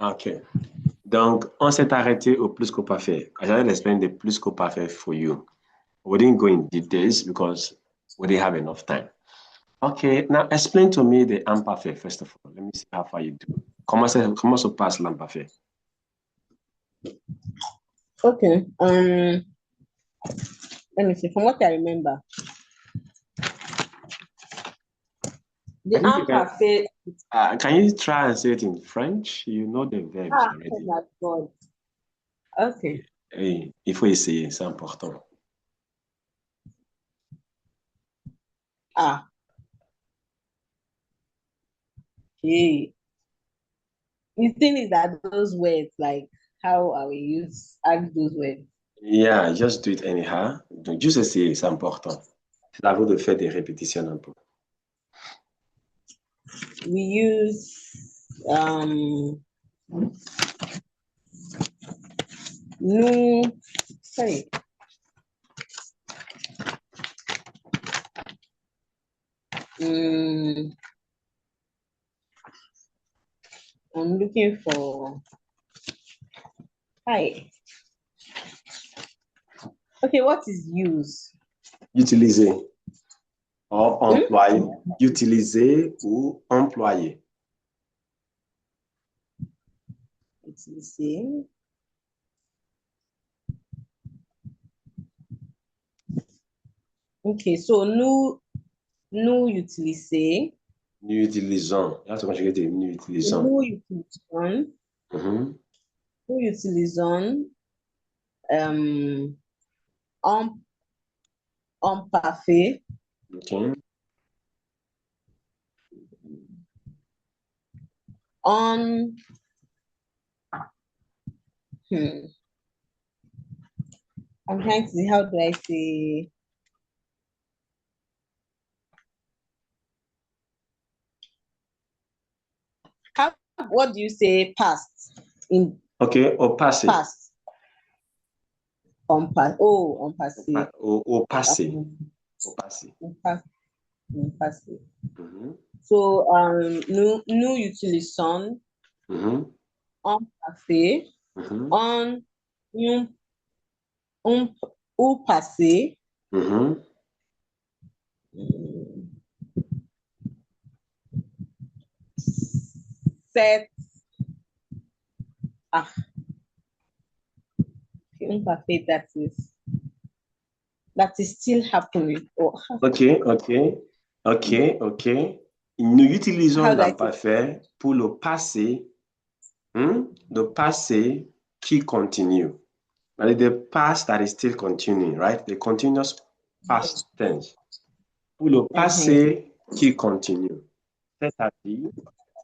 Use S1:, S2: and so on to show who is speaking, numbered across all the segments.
S1: OK. Donc, on s'est arrêté au plus qu'au parfait. I started explaining the plus qu'au parfait for you. We didn't go in details because we didn't have enough time. Okay, now explain to me the imparfait, first of all. Let me see how far you do. Comment se passe l'imparfait?
S2: Okay. Let me see. From what I remember, the imperfect.
S1: Can you try and say it in French? You know the verbs already.
S2: Oh my God. Okay.
S1: Hey, il faut essayer, c'est important.
S2: Okay. The thing is that those words, like how are we add those words?
S1: Yeah, just do it anyhow. Donc, juste essayer, c'est important. C'est à vous de faire des répétitions un peu.
S2: We use nous, sorry. I'm looking for. Hi. Okay, what is use?
S1: Utiliser. Or employer. Utiliser ou employer.
S2: Utiliser. Okay, so nous utiliser.
S1: Nous utilisons. Là, c'est quand je dis nous utilisons.
S2: Nous utilisons. Nous utilisons en parfait.
S1: Okay.
S2: On I'm trying to see, how do I say? What do you say past?
S1: Okay, au passé.
S2: Past. On passé. Oh, on passé.
S1: Au passé. Au passé.
S2: On passé. So, nous utilisons en passé, au passé. Cette imperfect that is still happening. Oh.
S1: OK. Nous utilisons l'imparfait pour le passé qui continue. Like the past that is still continuing, right? The continuous past tense. Pour le passé qui continue. C'est-à-dire,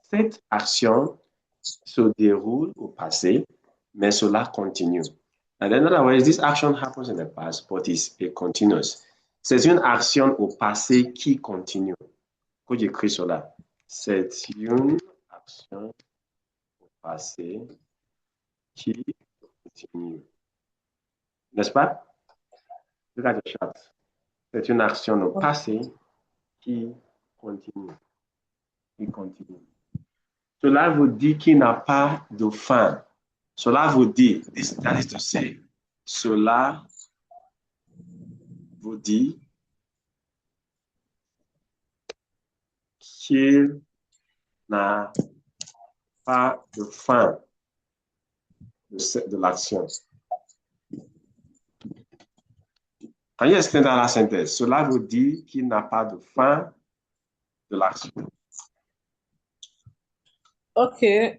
S1: cette action se déroule au passé, mais cela continue. And in other words, this action happens in the past, but it's a continuous. C'est une action au passé qui continue. Quand j'écris cela, c'est une action au passé qui continue. N'est-ce pas? C'est une action au passé qui continue. Cela vous dit qu'il n'a pas de fin. Cela vous dit, that is to say, cela vous dit qu'il n'a pas de fin de l'action. Can you explain dans la synthèse? Cela vous dit qu'il n'a pas de fin de l'action.
S2: Okay.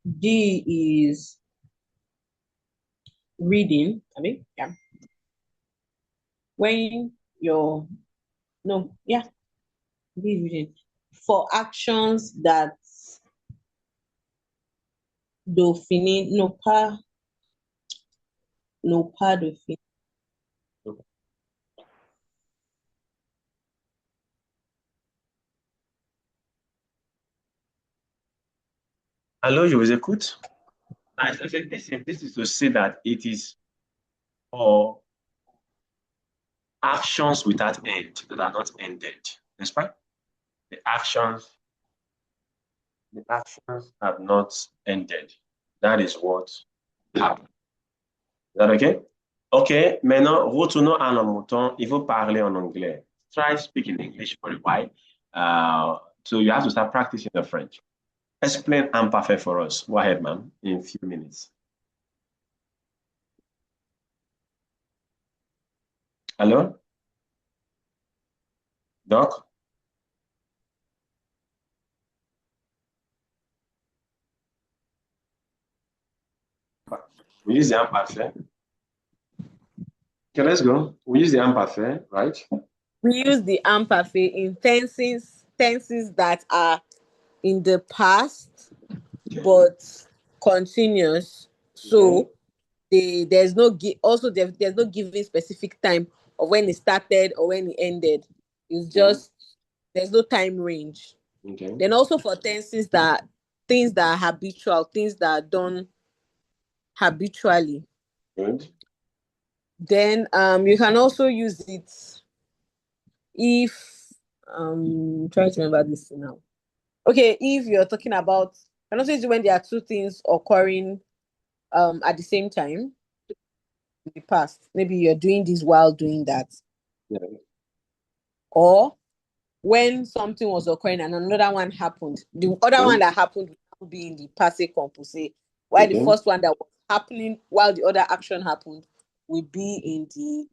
S2: D is reading. I mean, yeah. When you're D is reading for actions that do finir no pas de finir.
S1: Hello, je vous écoute. This is to say that it is for actions without end that are not ended. N'est-ce pas? The actions have not ended. That is what happened. Is that okay? OK, maintenant, retournons à nos moutons. Il faut parler en anglais. Try speaking English for a while. So you have to start practicing the French. Explain imparfait for us. Go ahead, ma'am, in a few minutes. Hello? Doc? We use the imparfait. Okay, let's go. We use the imparfait, right?
S2: We use the imparfait in tenses that are in the past,
S1: Okay.
S2: but continuous. So there's no there's no given specific time of when it started or when it ended. It's just there's no time range.
S1: Okay.
S2: Then also for tenses that things that are habitual, things that are done habitually.
S1: Good.
S2: Then you can also use it if try to remember this now. Okay, if you're talking about, you can also use it when there are two things occurring at the same time in the past. Maybe you're doing this while doing that.
S1: Yeah.
S2: Or when something was occurring and another one happened. The other one that happened will be in the passé composé, while the first one that was happening while the other action happened will be in the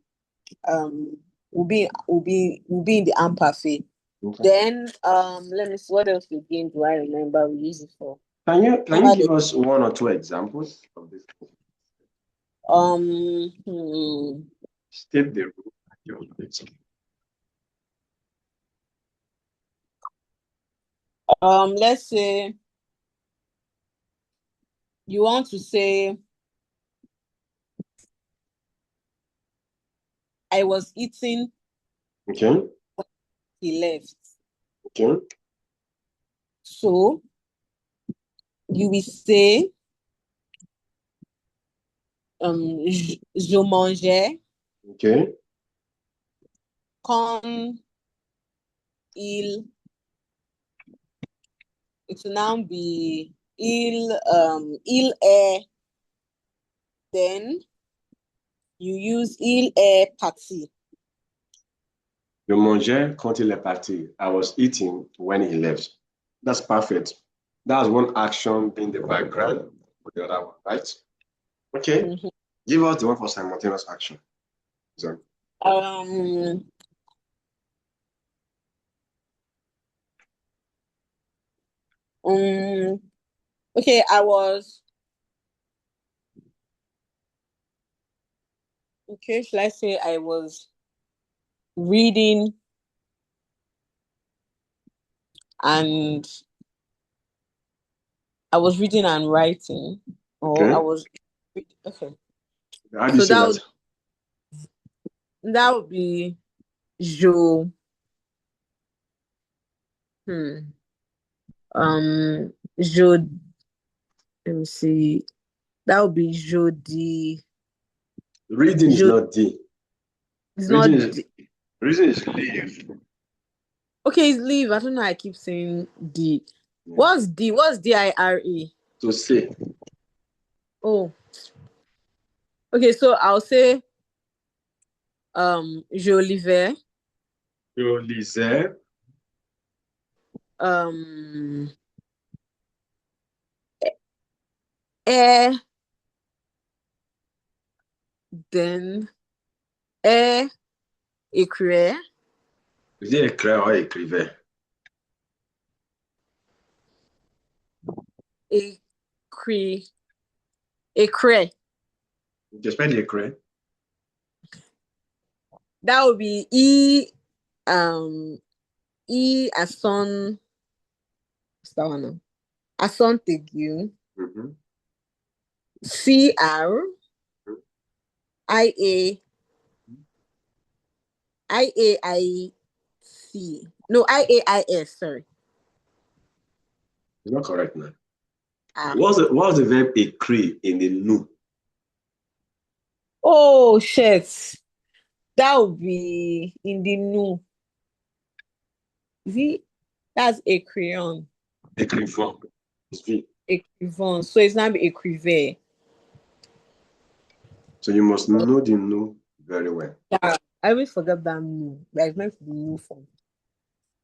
S2: will be in the imparfait.
S1: Okay.
S2: Then let me see, what else again do I remember we use it for?
S1: Can you give us one or two examples of this? State the rule.
S2: Let's say you want to say I was eating.
S1: Okay.
S2: He left.
S1: Okay.
S2: So you will say je mangeais.
S1: Okay.
S2: Quand it will now be il est. Then you use il est parti.
S1: Je mangeais quand il est parti. I was eating when he left. That's perfect. That's one action in the background for the other one, right? Okay. Give us the one for simultaneous action. So,
S2: okay, I was. Okay, should I say I was reading and writing, or
S1: okay.
S2: I was okay.
S1: How do you say that?
S2: That would be je. Je. Let me see. That would be jeudi.
S1: Reading is not D.
S2: It's
S1: Reading
S2: not.
S1: reading is leave.
S2: Okay, it's leave. I don't know. I keep saying D. Yeah. What's D? What's D-I-R-E?
S1: To say.
S2: Oh. Okay, so I'll say je lisais.
S1: Je lisais.
S2: Then écrivait.
S1: Je dis écrire ou écrivait.
S2: Écrit.
S1: J'espère dire écrit.
S2: That would be E as son. What's that one? As son tegu. CR IAIC. No, IAIS, sorry.
S1: It's not correct now. What's the verb écrit in the nu?
S2: Oh shit. That would be in the nu. V, that's écrivain.
S1: Écrivain.
S2: Écrivain. So it's not écrivain.
S1: So you must know the nu very well.
S2: Yeah, I always forget that nu. Like meant to be new form.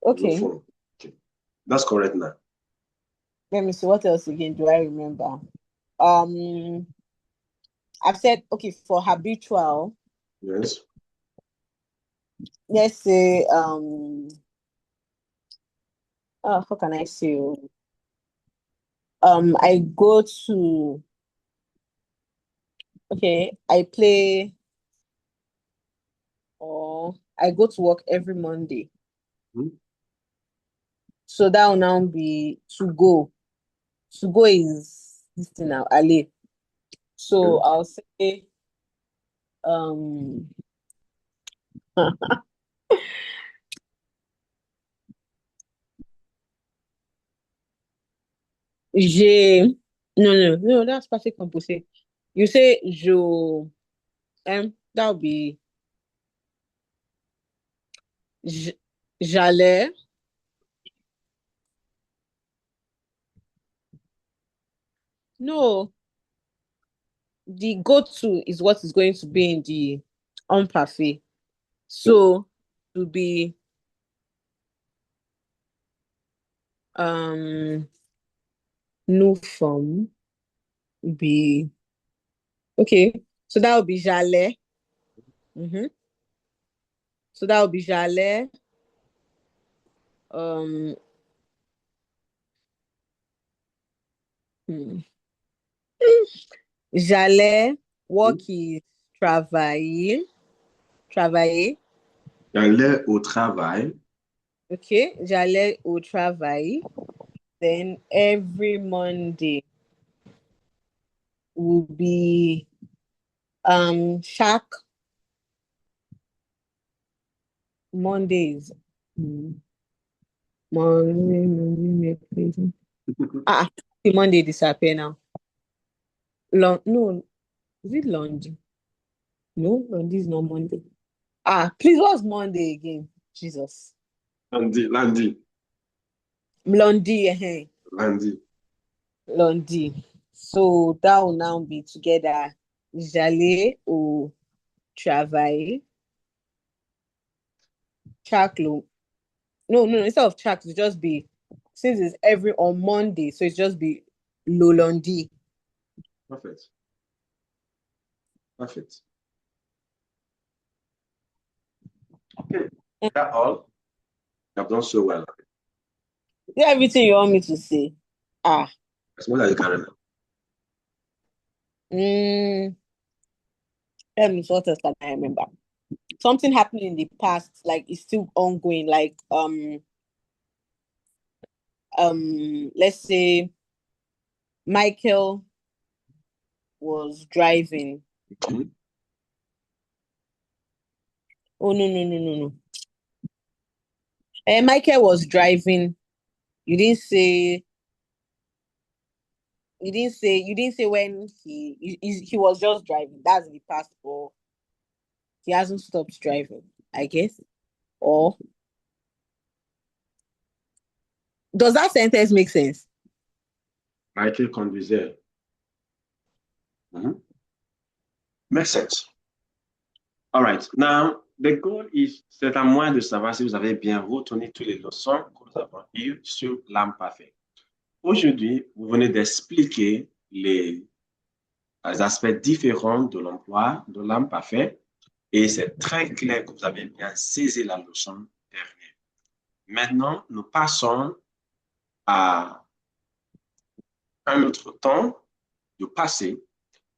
S2: Okay.
S1: No form. Okay. That's correct now.
S2: Let me see what else again do I remember. I've said okay for habitual.
S1: Yes.
S2: Let's say how can I say? I go to I play or I go to work every Monday.
S1: Mm-hmm.
S2: So that will now be to go. To go is this thing now, Ali. So
S1: Okay.
S2: I'll say j'ai no, that's passé composé. You say je that would be j'allais. No, the go to is what is going to be in the parfait. So to be new form be okay. So that would be j'allais. Mm-hmm. So that would be j'allais. Um, hmm. J'allais work is travailler. Travailler.
S1: J'allais au travail.
S2: Okay. J'allais au travail. Then every Monday will be chaque Mondays. Monday, Monday disappear now. No, is it Lundy? No, Lundy is not Monday. Please, what's Monday again? Jesus.
S1: Lundi.
S2: Lundi,
S1: Lundi.
S2: Lundi. So that will now be together. J'allais au travail. Chaque no, instead of chaque, it just be since it's every on Monday, so it's just be le lundi.
S1: Perfect. Perfect. Okay. That all? I've done so well.
S2: Yeah, everything you want me to say.
S1: As much as you can remember.
S2: Let me what else can I remember? Something happened in the past, like it's still ongoing. Like let's say Michael was driving.
S1: Mm-hmm.
S2: Oh no. Michael was driving. You didn't say when he was just driving. That's the past, or he hasn't stopped driving, I guess. Or does that sentence make sense?
S1: Michael conduisait. Mm-hmm. Makes sense. All right. Now, the goal is, c'est à moi de savoir si vous avez bien retenu toutes les leçons que nous avons eues sur l'âme parfaite. Aujourd'hui, vous venez d'expliquer les aspects différents de l'emploi de l'âme parfaite et c'est très clair que vous avez bien saisi la leçon dernière. Maintenant, nous passons à un autre temps du passé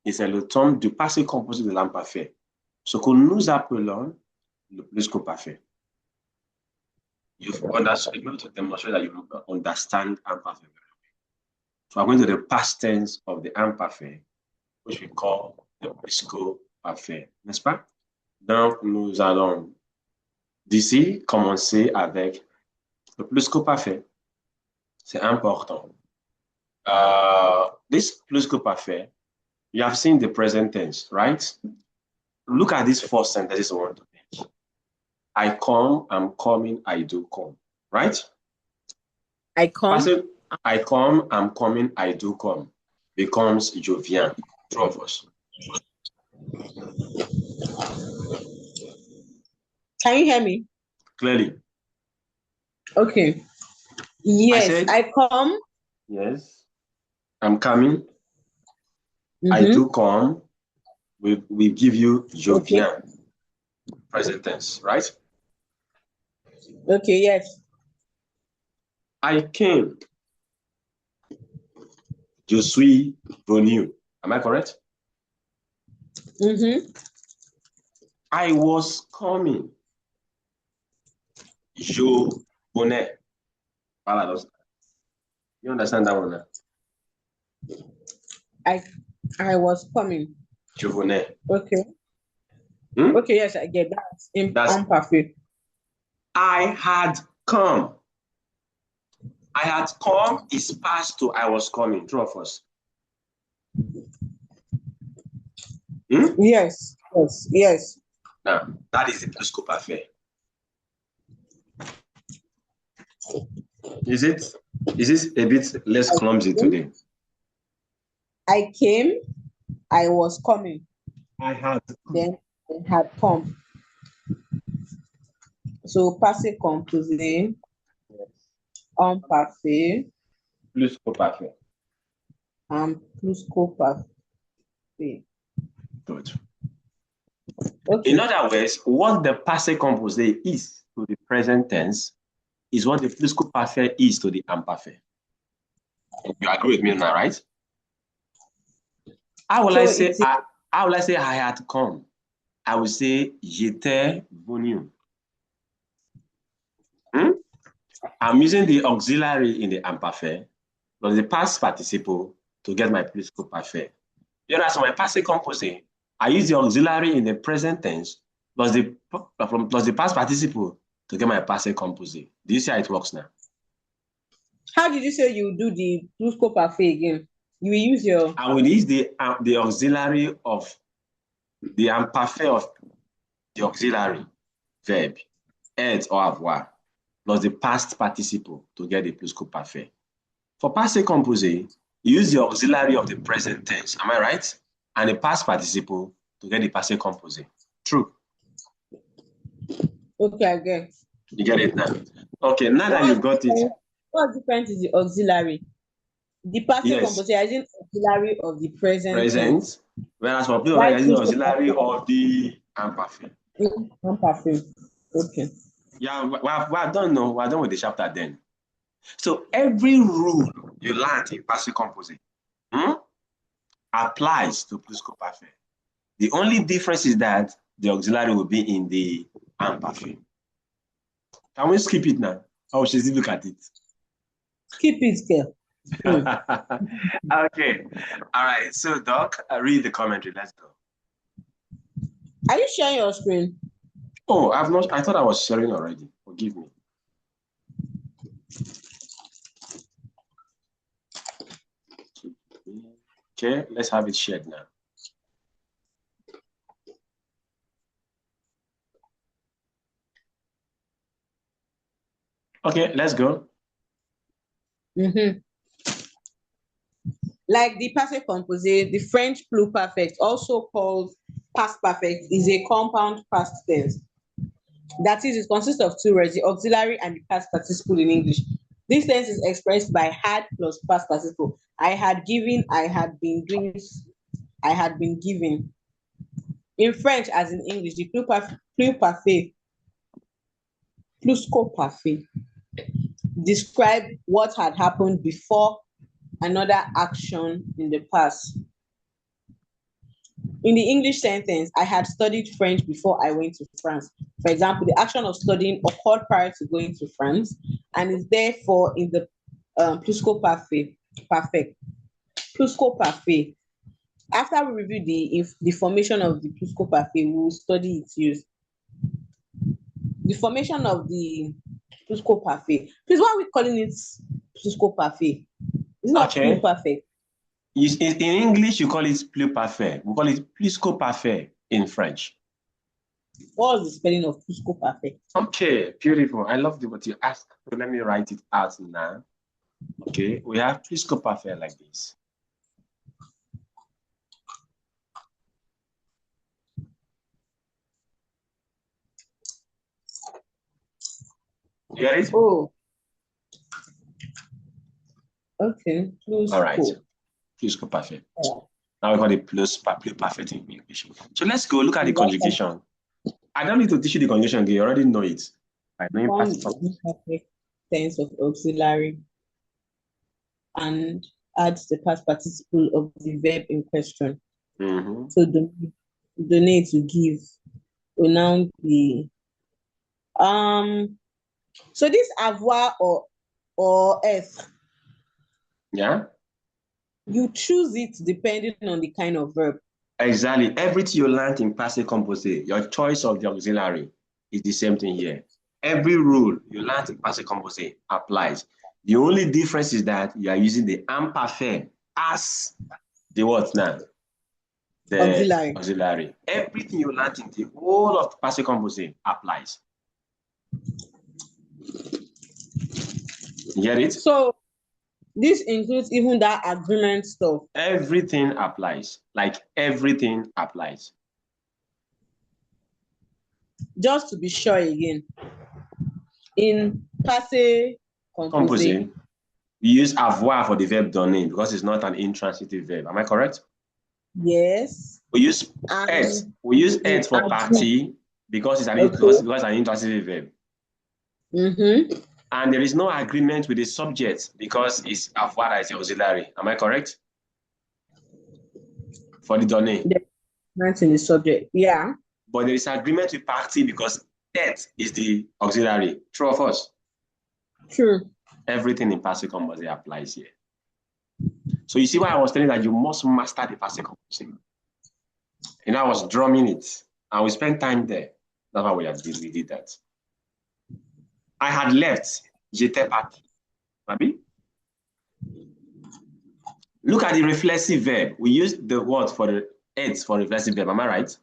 S1: et c'est le temps du passé composé de l'âme parfaite, ce que nous appelons le plus-que-parfait. You've understood, able to demonstrate that you understand imperfect. So I'm going to the past tense of the imperfect, which we call the plus-que-parfait, n'est-ce pas? Donc, nous allons d'ici commencer avec le plus-que-parfait. C'est important. This plus-que-parfait, you have seen the present tense, right? Look at this first sentence I want to make. I come, I'm coming, I do come. Right?
S2: I come.
S1: Passé, I come, I'm coming, I do come. Becomes je viens. True of us.
S2: Can you hear me?
S1: Clearly.
S2: Okay. Yes, I come.
S1: Yes. I'm coming. I do come. We give you je viens. Present tense, right?
S2: Okay, yes.
S1: I came. Je suis venu. Am I correct? I was coming. Je venais. You understand that one now?
S2: I was coming.
S1: Je venais.
S2: Okay. Okay, yes, I get that. That's perfect.
S1: I had come. I had come is past to I was coming. True of us.
S2: Yes.
S1: Now, that is the plus-que-parfait. Is this a bit less clumsy today?
S2: I came, I was coming.
S1: I had.
S2: Then I had come. So passé composé, imparfait,
S1: plus-que-parfait.
S2: plus-que-parfait.
S1: Good.
S2: Okay.
S1: In other words, what the passé composé is to the present tense is what the plus-que-parfait is to the imparfait. You agree with me now, right? How will I say I had come? I will say j'étais venu. I'm using the auxiliary in the imparfait plus the past participle to get my plus-que-parfait. Whereas my passé composé, I use the auxiliary in the present tense plus the past participle to get my passé composé. Do you see how it works now?
S2: How did you say you do the plus-que-parfait again? You will use your...
S1: I will use the auxiliary of the imparfait of the auxiliary verb, être or avoir, plus the past participle to get the plus-que-parfait. For passé composé, you use the auxiliary of the present tense, am I right? And the past participle to get the passé composé. True.
S2: Okay, I get.
S1: You get it now? Okay, now that you got it.
S2: What difference is the auxiliary? The passé composé is an auxiliary of the present tense.
S1: Whereas for plural, is the auxiliary of the imperfect.
S2: Imperfect. Okay.
S1: Yeah, we're done now. We're done with the chapter then. So every rule you learned in passé composé applies to plus-que-parfait. The only difference is that the auxiliary will be in the imperfect. Can we skip it now? Or should we look at it?
S2: Skip it, girl.
S1: Okay. All right. So, Doc, read the commentary. Let's go.
S2: Are you sharing your screen?
S1: Oh, I've not. I thought I was sharing already. Forgive me. Okay, let's have it shared now. Okay, let's go.
S2: Like the passé composé, the French plus-perfect, also called past perfect, is a compound past tense. That is, it consists of two words, the auxiliary and the past participle in English. This tense is expressed by had plus past participle. I had given, I had been doing, I had been given. In French, as in English, the plus-que-parfait describe what had happened before another action in the past. In the English sentence, I had studied French before I went to France. For example, the action of studying occurred prior to going to France and is therefore in the plus-que-parfait. Plus-que-parfait. After we review the formation of the plus-que-parfait, we will study its use. The formation of the plus-que-parfait. Please, why are we calling it plus-que-parfait? It's not plus-perfect.
S1: In English, you call it plus-parfait. We call it plus-que-parfait in French.
S2: What was the spelling of plus-que-parfait?
S1: Okay, beautiful. I love what you asked. So let me write it out now. Okay, we have plus-que-parfait like this. You get it?
S2: Oh. Okay.
S1: All right. Plus-que-parfait. Yeah. Now we got the plus-perfect in English. So let's go look at the conjugation. I don't need to teach you the conjugation. You already know it. I know
S2: imperfect tense of auxiliary and adds the past participle of the verb in question. So donate to give will now be so this avoir or s.
S1: Yeah.
S2: You choose it depending on the kind of verb.
S1: Exactly. Everything you learned in passé composé, your choice of the auxiliary is the same thing here. Every rule you learned in passé composé applies. The only difference is that you are using the imperfect as the what now? The auxiliary. Everything you learned in the whole of passé composé applies. You get it?
S2: So this includes even that agreement stuff.
S1: Everything applies. Like everything applies.
S2: Just to be sure again, in passé composé,
S1: we use avoir for the verb donner because it's not an intransitive verb. Am I correct?
S2: Yes.
S1: We use être. We use être for partie because it's an intransitive verb. And there is no agreement with the subject because it's avoir as the auxiliary. Am I correct? For the donner.
S2: That's in the subject. Yeah.
S1: But there is agreement with partie because être is the auxiliary. True or false?
S2: True.
S1: Everything in passé composé applies here. So you see why I was telling that you must master the passé composé. You know, I was drumming it, and we spent time there. That's why we did that. I had left. J'étais parti. Maybe? Look at the reflexive verb. We use the word for the être for reflexive verb. Am I right?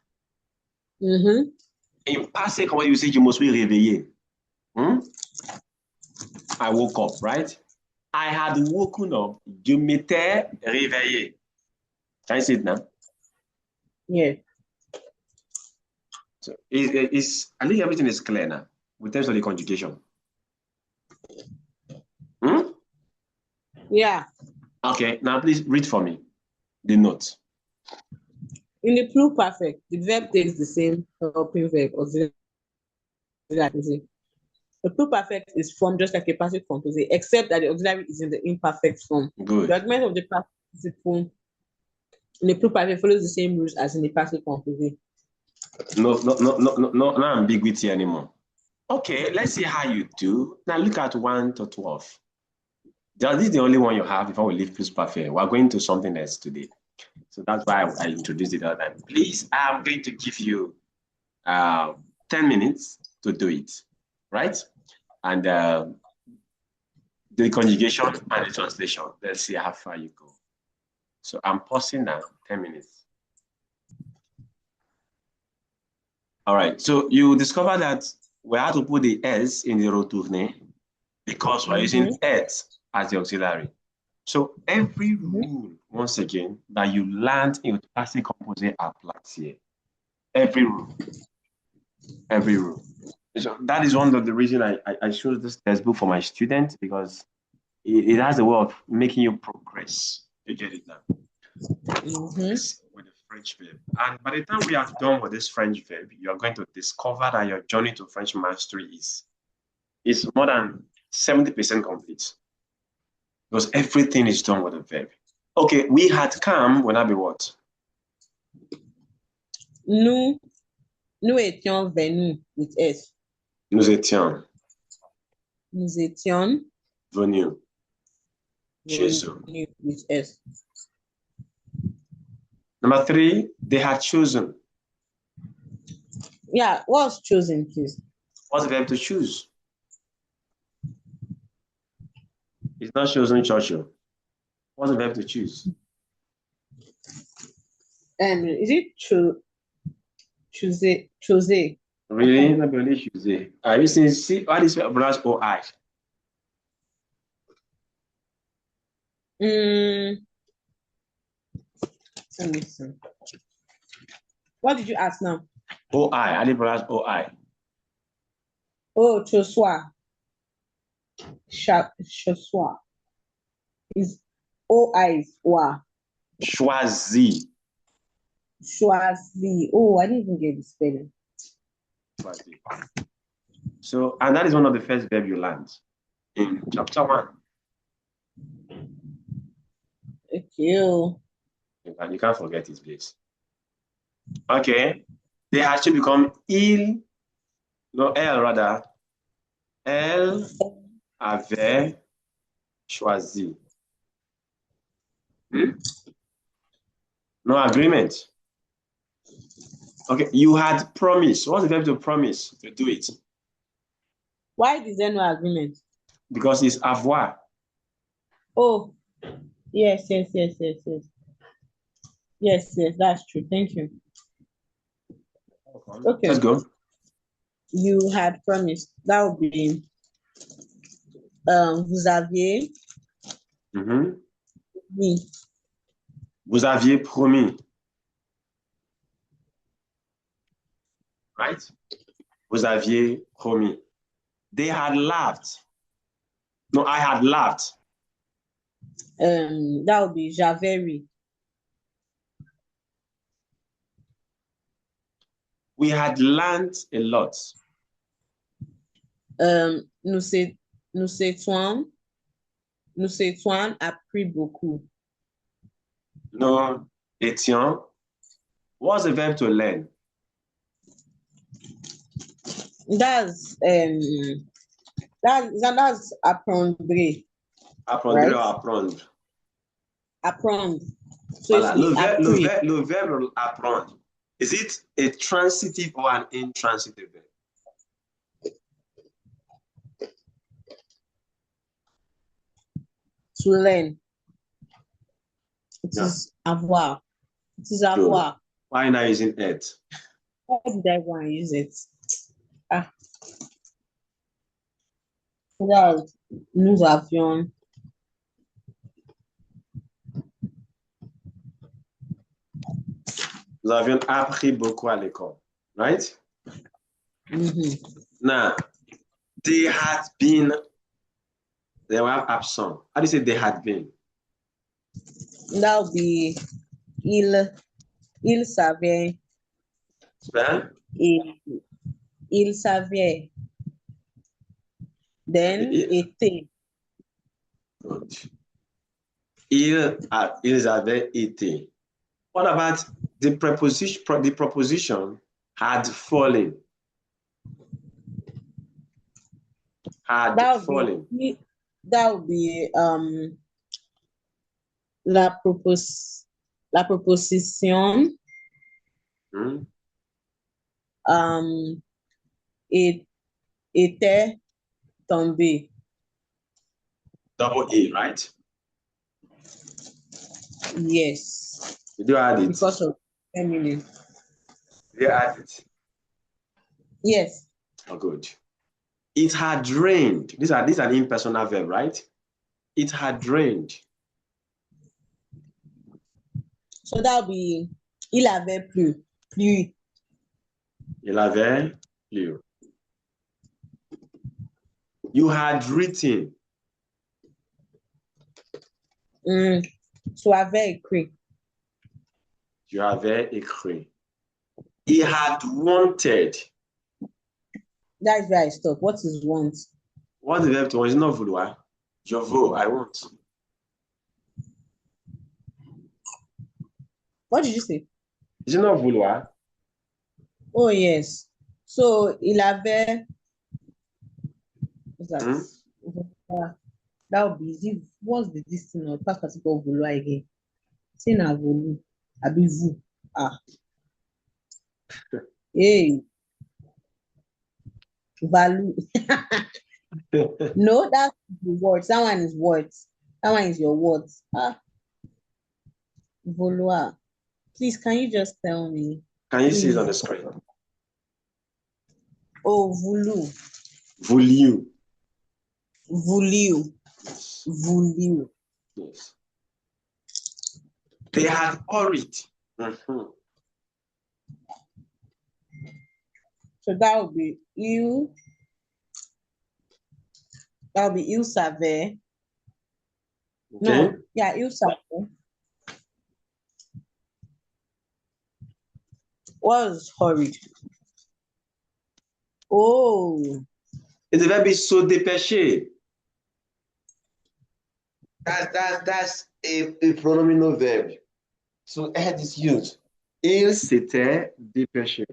S1: In passé composé, you say you must be réveillé. I woke up, right? I had woken up. Je m'étais réveillé. Can you see it now?
S2: Yeah.
S1: So I think everything is clear now in terms of the conjugation.
S2: Yeah.
S1: Okay, now please read for me the note.
S2: In the pluperfect, the verb takes the same helping verb auxiliary. The pluperfect is formed just like a passive composite, except that the auxiliary is in the imperfect form.
S1: Good.
S2: The argument of the participle in the pluperfect follows the same rules as in the passive composite.
S1: No ambiguity anymore. Okay, let's see how you do. Now look at 1 to 12. This is the only one you have before we leave plus-que-parfait. We're going to something else today. So that's why I introduced it other time. Please, I'm going to give you 10 minutes to do it, right? And the conjugation and the translation. Let's see how far you go. So I'm pausing now, 10 minutes. All right, so you discover that we have to put the S in the retourné because we're using être as the auxiliary. So every rule, once again, that you learned in passé composé applies here. Every rule. Every rule. So that is one of the reasons I chose this textbook for my students because it has a way of making you progress. You get it now. With the French verb. And by the time we are done with this French verb, you are going to discover that your journey to French mastery is more than 70% complete. Because everything is done with a verb. Okay, we had come will not be what?
S2: Nous étions venus with S.
S1: Nous étions.
S2: Nous étions
S1: venus. Chez eux.
S2: With S.
S1: Number 3, they had chosen.
S2: Yeah, what's chosen, please?
S1: What's the verb to choose? It's not chosen, Churchill. What's the verb to choose?
S2: Is it choose?
S1: Really? Nobody should say. Are you saying see what is plus or I?
S2: Let me see. What did you ask now?
S1: OI. I did plus OI.
S2: Oh, choswa. Choswa. Is OI is wa.
S1: Choisi.
S2: Choisi. Oh, I didn't even get the spelling.
S1: Choisi. So, and that is one of the first verbs you learned in chapter 1.
S2: Okay. You
S1: can't forget it, please. Okay. They actually become il, no, elle rather. Elle avait choisi. No agreement. Okay, you had promised. What's the verb to promise to do it?
S2: Why is there no agreement?
S1: Because it's avoir.
S2: Oh, yes. Yes, that's true. Thank you. Okay.
S1: Let's go.
S2: You had promised. That would be vous aviez oui.
S1: Vous aviez promis. Right? Vous aviez promis. They had laughed. No, I had laughed.
S2: That would be j'avais ri.
S1: We had learned a lot.
S2: Nous étions appris beaucoup.
S1: Nous étions. What's the verb to learn?
S2: That's apprendre.
S1: Apprendre
S2: right?
S1: or apprendre.
S2: Apprendre. So
S1: Voilà. Le verbe apprendre. Is it a transitive or an intransitive verb?
S2: To learn. It is avoir. It is avoir.
S1: Why not using it?
S2: Why did I want to use it? Nous avions.
S1: Nous avions appris beaucoup à l'école, right? Now, they were absent. How do you say they had been?
S2: That would be il savait.
S1: Spell?
S2: Il savait. Then était.
S1: Good. Ils avaient été. What about the preposition? The proposition had fallen.
S2: That would be la proposition était tombée.
S1: Double E, right?
S2: Yes.
S1: Did you add it?
S2: Because of feminine.
S1: Did you add it?
S2: Yes.
S1: Oh, good. It had rained. These are an impersonal verb, right? It had rained.
S2: So that would be il avait plu.
S1: Il avait plu. You had written.
S2: Tu avais écrit.
S1: Tu avais écrit. He had wanted.
S2: That is where I stop. What is want?
S1: What's the verb to want? It's not vouloir. Je veux, I want.
S2: What did you say?
S1: Is it not vouloir?
S2: Oh, yes. So, il avait... What's that? That would be... What's the distance of past participle of vouloir again? C'est na voulu. Abi vous. Hey. Value. No, that's the words. That one is words. That one is your words. Vouloir. Please, can you just tell me?
S1: Can you see it on the screen?
S2: Oh, voulu.
S1: Voulu.
S2: Voulu.
S1: Yes.
S2: Voulu.
S1: Yes. They had hurried. Mm-hmm.
S2: So that would be il. That would be il savait.
S1: Okay.
S2: No, yeah, il savait. Was hurried. Oh.
S1: And the verb is se dépêcher. That's a pronominal verb. So head is used. Il s'était dépêché.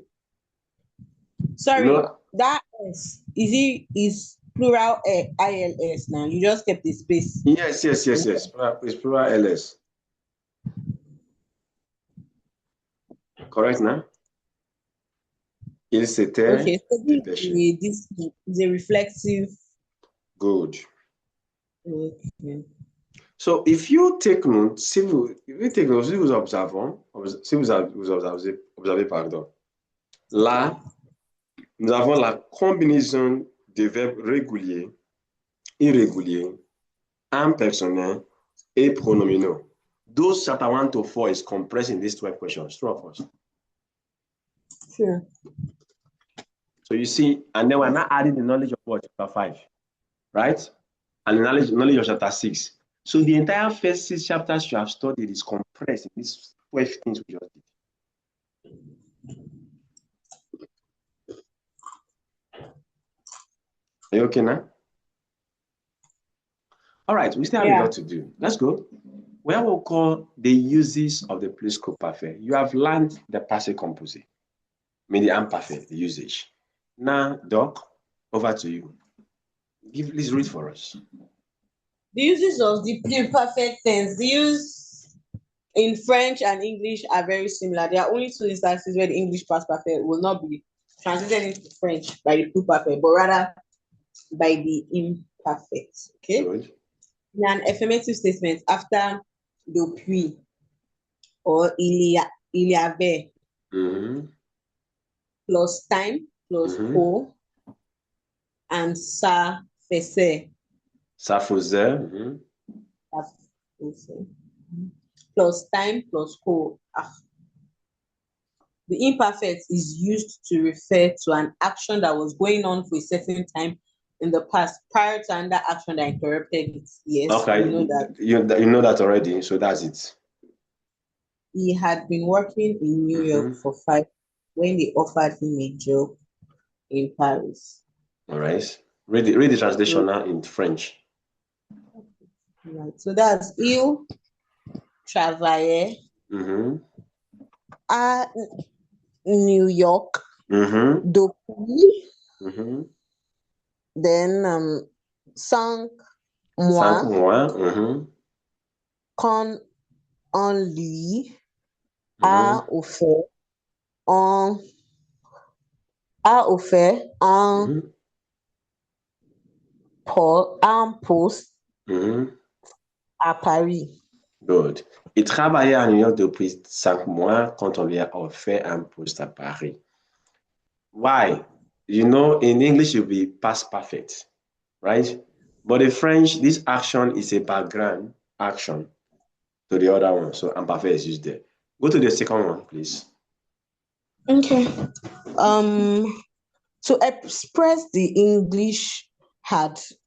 S2: Sorry,
S1: You know,
S2: that is plural ILS now. You just kept the space.
S1: yes. It's plural ls. Correct now? Il s'était
S2: Okay, so
S1: dépêché.
S2: this is a reflexive.
S1: Good.
S2: Okay.
S1: So if you take note, si vous observez, pardon, là, nous avons la combinaison des verbes réguliers, irréguliers, impersonnels et pronominaux. Those chapter 1 to 4 is compressed in these 12 questions, true or false?
S2: Sure.
S1: So you see, and then we're not adding the knowledge of what? Chapter 5, right? And the knowledge of chapter 6. So the entire first 6 chapters you have studied is compressed in these 12 things we just did. Are you okay now? All right, we still have a lot to do. Let's go. Where we'll call the uses of the plus-que-parfait. You have learned the passé composé, meaning the imperfect, the usage. Now, Doc, over to you. Please read for us.
S2: The uses of the perfect tense. The use in French and English are very similar. There are only 2 instances where the English past perfect will not be translated into French by the perfect, but rather by the imperfect. Okay.
S1: Good.
S2: In an affirmative statement after depuis or il y avait plus time plus ko and ça faisait.
S1: Ça faisait.
S2: Plus time plus ko. The imperfect is used to refer to an action that was going on for a certain time in the past prior to another action that interrupted it. Yes,
S1: okay.
S2: You know that.
S1: You know that already, so that's it.
S2: He had been working in New York for 5 when they offered him a job in Paris.
S1: All right. Read the translation now in French.
S2: Right. So that's il travaillait à New York depuis then 5 mois,
S1: 5 mois
S2: quand on lui a offert un poste à Paris.
S1: Good. Il travaillait à New York depuis 5 mois quand on lui a offert un poste à Paris. Why? You know, in English, it will be past perfect, right? But in French, this action is a background action to the other one. So imperfect is used there. Go to the second one, please.
S2: Okay. To express the English had just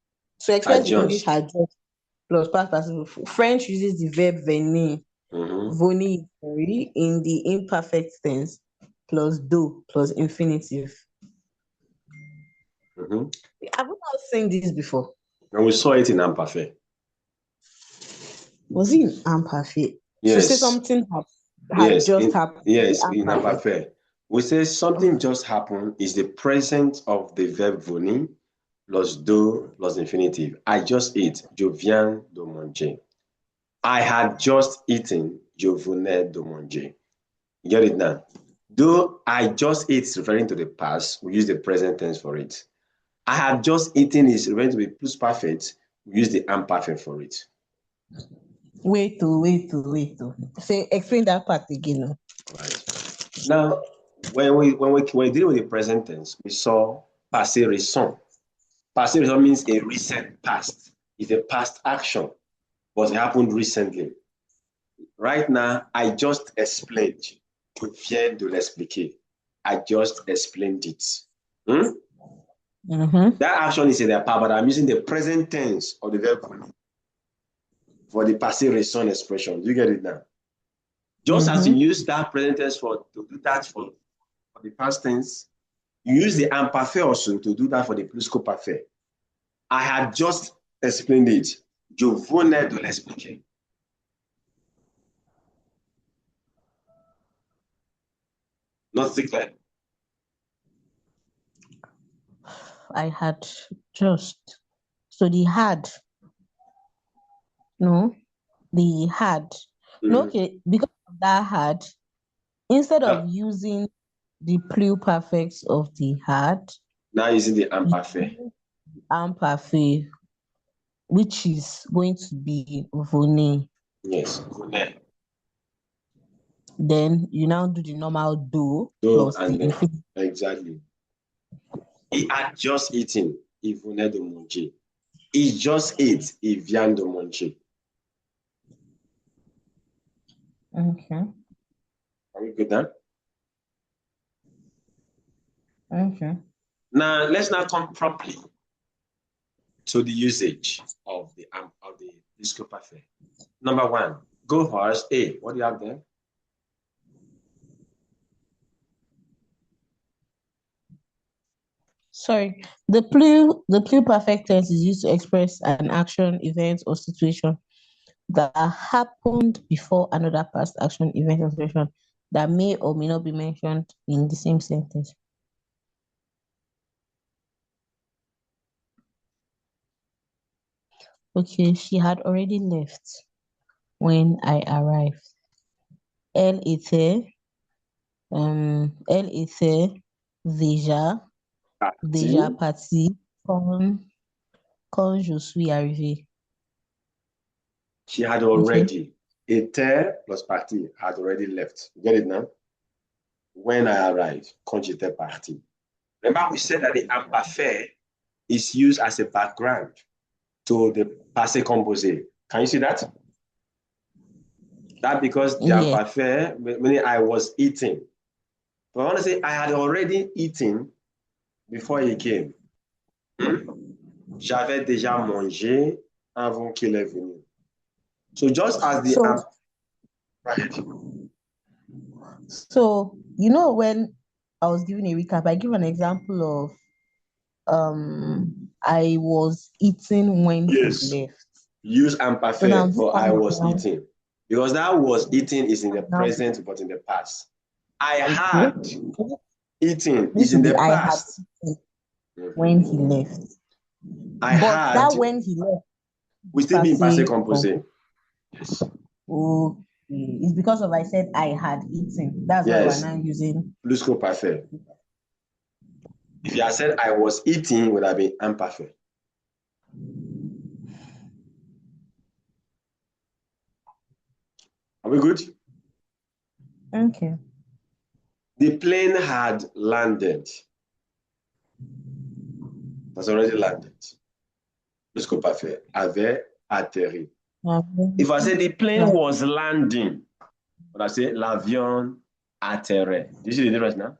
S2: plus past participle. French uses the verb venir, venir in the imperfect tense plus do plus infinitive. Have we not seen this before?
S1: And we saw it in imperfect.
S2: Was it in imperfect?
S1: Yes.
S2: So say something had just happened.
S1: Yes, in imperfect. We say something just happened is the present of the verb venir plus do plus infinitive. I just ate. Je viens de manger. I had just eaten. Je venais de manger. You get it now? Though I just ate is referring to the past, we use the present tense for it. I had just eaten is referring to the plus-perfect, we use the imperfect for it.
S2: Wait. Say, explain that part again.
S1: Right. Now, when we deal with the present tense, we saw passé récent. Passé récent means a recent past. It's a past action, but it happened recently. Right now, I just explained. Je viens de l'expliquer. I just explained it. That action is in the past, but I'm using the present tense of the verb for the passé récent expression. Do you get it now? Just as you use that present tense to do that for the past tense, you use the imparfait also to do that for the plus-que-parfait. I had just explained it. Je venais de l'expliquer. Not clear.
S2: I had just. So the had. No, the had. No, okay, because of that had, instead of using the pluperfect of the had,
S1: now using the imparfait.
S2: Imparfait, which is going to be venez.
S1: Yes, venez.
S2: Then you now do the normal do
S1: plus
S2: and the infinitive.
S1: Exactly. He had just eaten. Il venait de manger. He just ate. Il vient de manger.
S2: Okay.
S1: Are we good now?
S2: Okay.
S1: Now let's now come properly to the usage of the plus-que-parfait. Number one, go first. A. What do you have there?
S2: Sorry. The pluperfect tense is used to express an action, event, or situation that happened before another past action, event, or situation that may or may not be mentioned in the same sentence. Okay, she had already left when I arrived. Elle était déjà partie quand je suis arrivée.
S1: She had already. Était plus partie had already left. You get it now? When I arrived, quand j'étais parti. Remember we said that the imparfait is used as a background to the passé composé. Can you see that? That because the imparfait, meaning I was eating. But I want to say I had already eaten before he came. J'avais déjà mangé avant qu'il est venu. So just as the
S2: So you know, when I was giving a recap, I give an example of I was eating when he left.
S1: Use imperfect for I was eating. Because that was eating is in the present but in the past. I had eaten is in the past.
S2: When he left. That when he left.
S1: We still be in passé composé. Yes.
S2: Okay. It's because of I said I had eaten. That's why we're now using
S1: plus-que-parfait. If you had said I was eating, it would have been imperfect. Are we good?
S2: Okay.
S1: The plane had landed. Has already landed. Plus-que-parfait. Avait atterri. If I say the plane was landing, but I say l'avion atterrait. Do you see the difference now?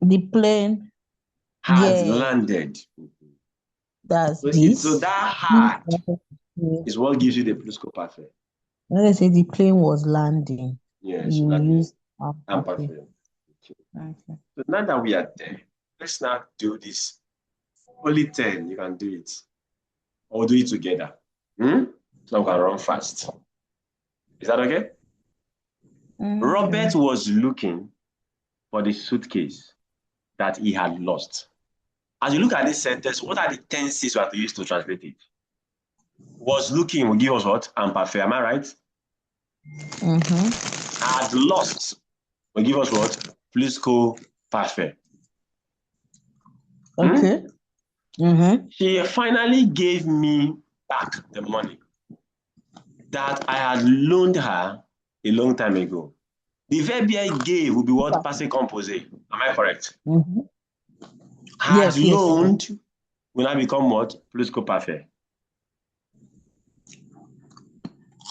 S2: The plane
S1: had landed.
S2: That's this.
S1: So that had is what gives you the plus-que-parfait.
S2: When they say the plane was landing,
S1: yes,
S2: you use
S1: imperfect. Okay. So now that we are there, let's now do this. Only 10, you can do it. Or do it together. So we can run fast. Is that okay? Robert was looking for the suitcase that he had lost. As you look at this sentence, what are the tenses we have to use to translate it? Was looking will give us what? Imperfect, am I right? Had lost will give us what? Plus-que-parfait.
S2: Okay.
S1: She finally gave me back the money that I had loaned her a long time ago. The verb here gave will be what? Passé composé. Am I correct? Had
S2: Yes.
S1: loaned will now become what? Plus-que-parfait.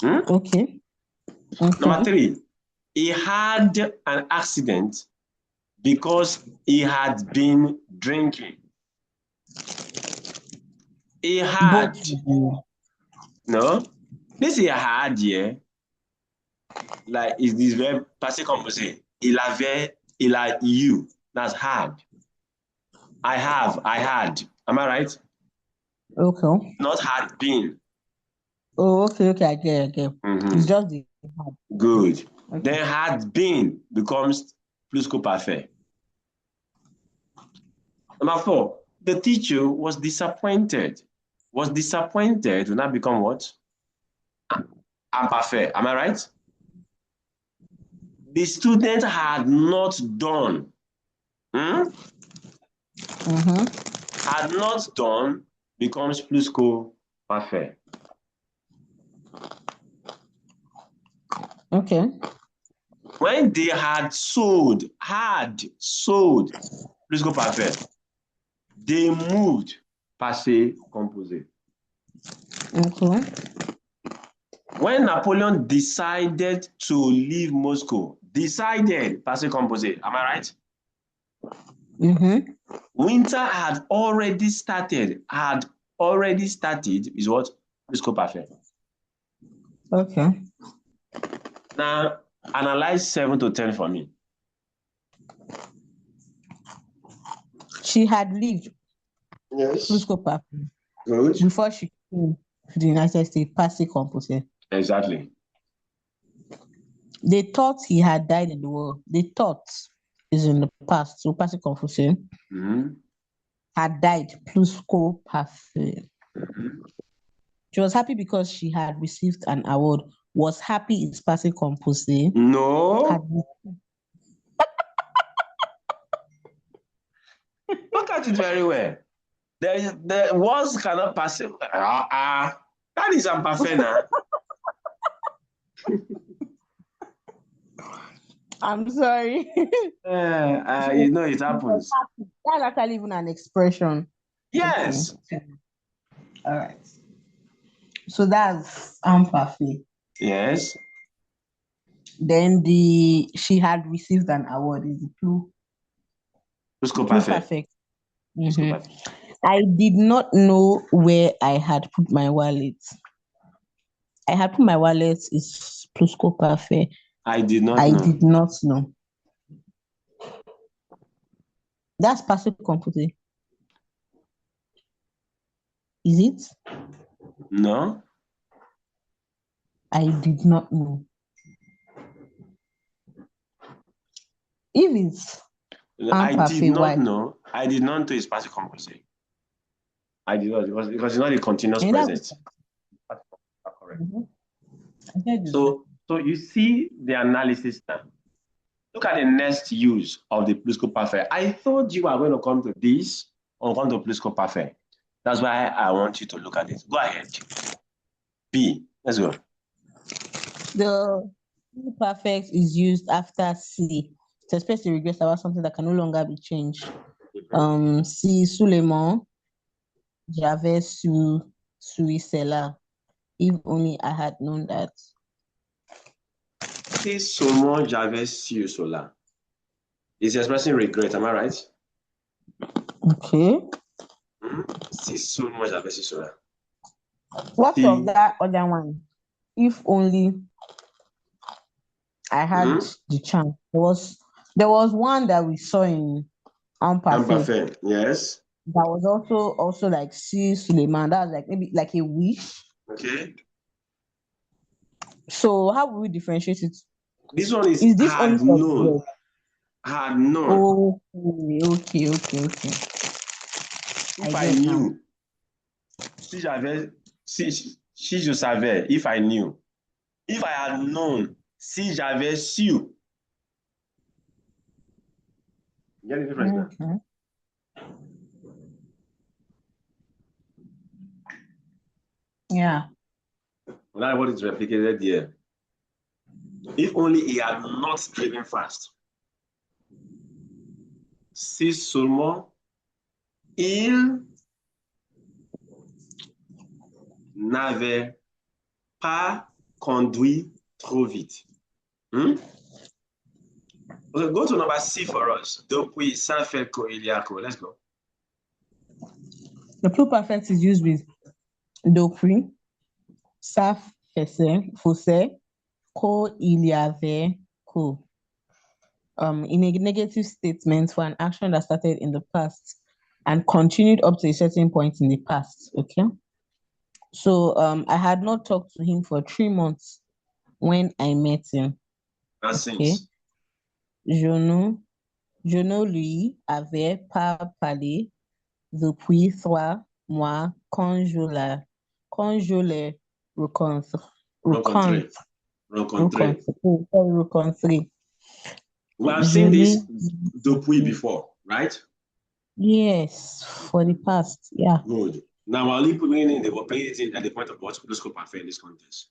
S2: Okay.
S1: Number 3, he had an accident because he had been drinking. He had. No? This he had here, like, is this verb passé composé. Il avait, il a you. That's had. I have, I had. Am I right?
S2: Okay.
S1: Not had been.
S2: Oh, okay. I get. It's just the
S1: Good.
S2: Okay.
S1: Then had been becomes plus-que-parfait. Number 4, the teacher was disappointed. Was disappointed will now become what? Imparfait. Am I right? The student had not done. Had not done becomes plus-que-parfait.
S2: Okay.
S1: When they had sold, plus-que-parfait. They moved, passé composé.
S2: Okay.
S1: When Napoleon decided to leave Moscow, decided, passé composé. Am I right? Winter had already started. Had already started is what? Plus-que-parfait.
S2: Okay.
S1: Now, analyze 7 to 10 for me.
S2: She had lived.
S1: Yes.
S2: Plus-que-parfait.
S1: Good.
S2: Before she came to the United States, passé composé.
S1: Exactly.
S2: They thought he had died in the war. They thought is in the past, so passé composé. Had died, plus-que-parfait. She was happy because she had received an award. Was happy is passé composé.
S1: No. Look at it very well. There was cannot pass. That is imparfait now.
S2: I'm sorry.
S1: You know it happens.
S2: That's actually even an expression.
S1: Yes.
S2: Okay. All right. So that's imparfait.
S1: Yes.
S2: Then she had received an award is the plus-que-parfait. I did not know where I had put my wallet. I had put my wallet is plus-que-parfait.
S1: I did not know.
S2: I did not know. That's passé composé. Is it?
S1: No.
S2: I did not know. If it's
S1: I did not know. I did not know it's passé composé. I did not because it's not a continuous present. Correct. So you see the analysis now. Look at the next use of the plus-que-parfait. I thought you were going to come to this or come to plus-que-parfait. That's why I want you to look at it. Go ahead. B. Let's go.
S2: The perfect is used after C to express a regret about something that can no longer be changed. Si Suleiman, j'avais su cela. If only I had known that.
S1: Si seulement j'avais su cela. It's expressing regret, am I right?
S2: Okay.
S1: Si seulement j'avais su cela.
S2: What of that other one? If only I had the chance. There was one that we saw in
S1: Imparfait. Yes.
S2: That was also like Si Suleiman. That was like maybe like a wish.
S1: Okay.
S2: So how will we differentiate it?
S1: This one is
S2: this
S1: had
S2: only
S1: known. Had known.
S2: Okay.
S1: If I knew. Si j'avais, si je savais, if I knew. If I had known, si j'avais su. You get the difference now?
S2: Yeah.
S1: Well, that's what is replicated here. If only he had not driven fast. Si seulement il n'avait pas conduit trop vite. Okay, go to number C for us. Depuis, ça fait quoi, il y a quoi. Let's go.
S2: The pluperfect is used with depuis, ça faisait, ko, il y avait, ko. In a negative statement for an action that started in the past and continued up to a certain point in the past. Okay. So I had not talked to him for 3 months when I met him.
S1: Okay.
S2: Je ne lui avais pas parlé depuis 3 mois quand je l'ai rencontré.
S1: We have seen this depuis before, right?
S2: Yes, for the past, yeah.
S1: Good. Now, while you put in, they were paying it at the point of what plus-que-parfait in this context.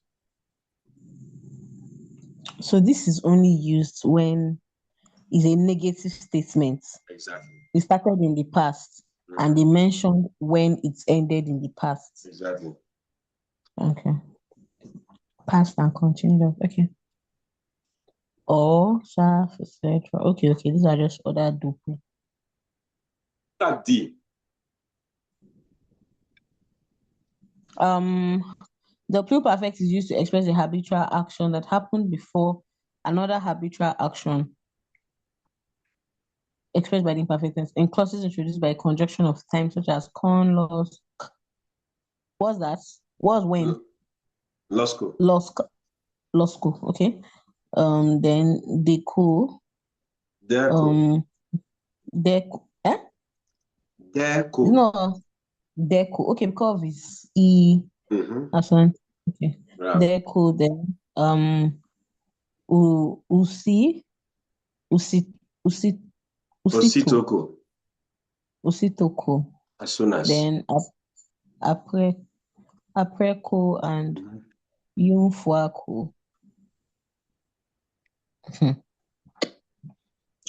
S2: So this is only used when it's a negative statement.
S1: Exactly.
S2: It started in the past, and they mentioned when it's ended in the past.
S1: Exactly.
S2: Okay. Past and continued. Okay. Or, etc. Okay. These are just other duple.
S1: That D.
S2: The pluperfect is used to express a habitual action that happened before another habitual action expressed by the imperfect tense in clauses introduced by a conjunction of time, such as con, lost. What's that? Was when?
S1: Losko.
S2: Losko. Okay. Then deco.
S1: Deco.
S2: Deco.
S1: Deco.
S2: No. Deco. Okay, because it's E. That's one. Okay. Right. Deco. Then Usitoko.
S1: As soon as.
S2: Then apreko and yunfuako.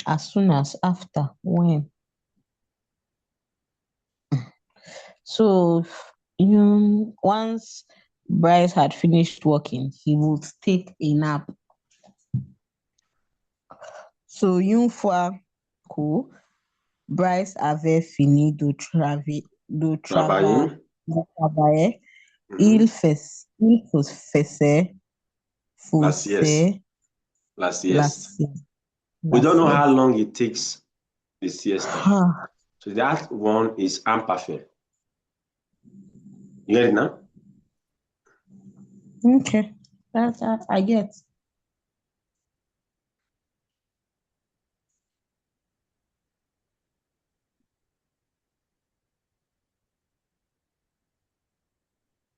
S2: As soon as, after, when. So once Bryce had finished working, he would take a nap. So yunfuako, Bryce avait fini de travailler. Il faisait
S1: la sieste. We don't know how long it takes the siesta. So that one is imperfect. You get it now?
S2: Okay. That's I get.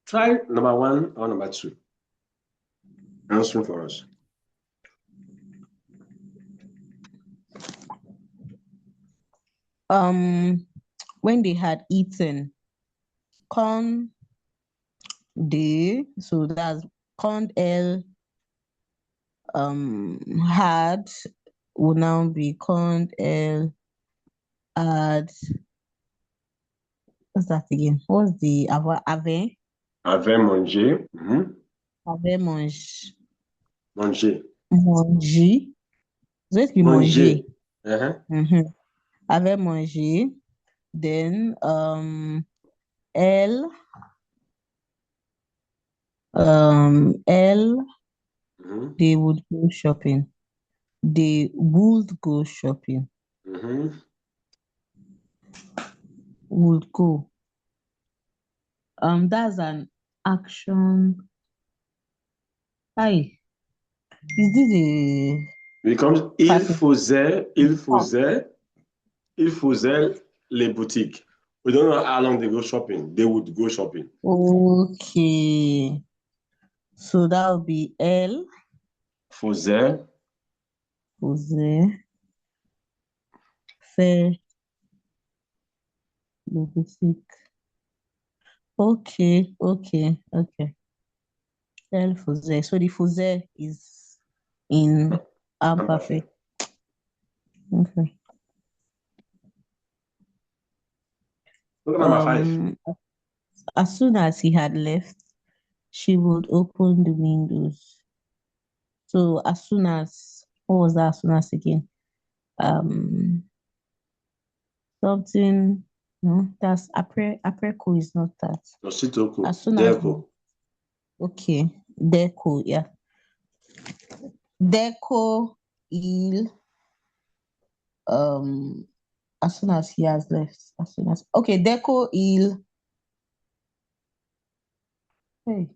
S1: Try number 1 or number 2. Answering for us.
S2: When they had eaten, con de, so that's con el had will now be con el had. What's that again? What's the avait?
S1: Avait mangé.
S2: Avait mangé.
S1: Manger.
S2: Manger. So it's manger. Avait mangé. Then elle they would go shopping. They would go shopping. Would go. That's an action. Hi. Is this a...
S1: It becomes il faisait les boutiques. We don't know how long they go shopping. They would go shopping.
S2: Okay. So that would be elle.
S1: Faisait.
S2: Fait les boutiques. Okay. Elle faisait. So the faisait is in imperfect. Okay.
S1: Look at number 5.
S2: As soon as he had left, she would open the windows. So as soon as, what was that as soon as again? Something, no, that's apreko is not that.
S1: Ositoku.
S2: As soon as,
S1: Deco.
S2: okay, deco, yeah. Deco, il, as soon as he has left, okay, deco, il, hey,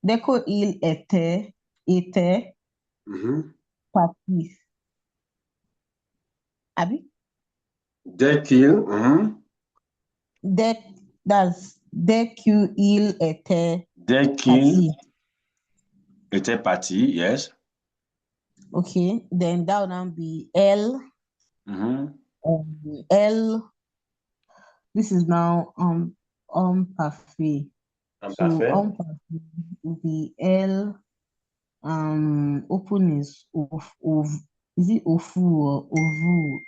S2: deco, il était parti. Abi?
S1: Dès qu'il,
S2: Dès qu'il était
S1: dès qu'il
S2: parti.
S1: était parti, yes.
S2: Okay, then that would now be L. L. This is now parfait. So
S1: Parfait.
S2: parfait will be L. Open is is it ofu or ovu?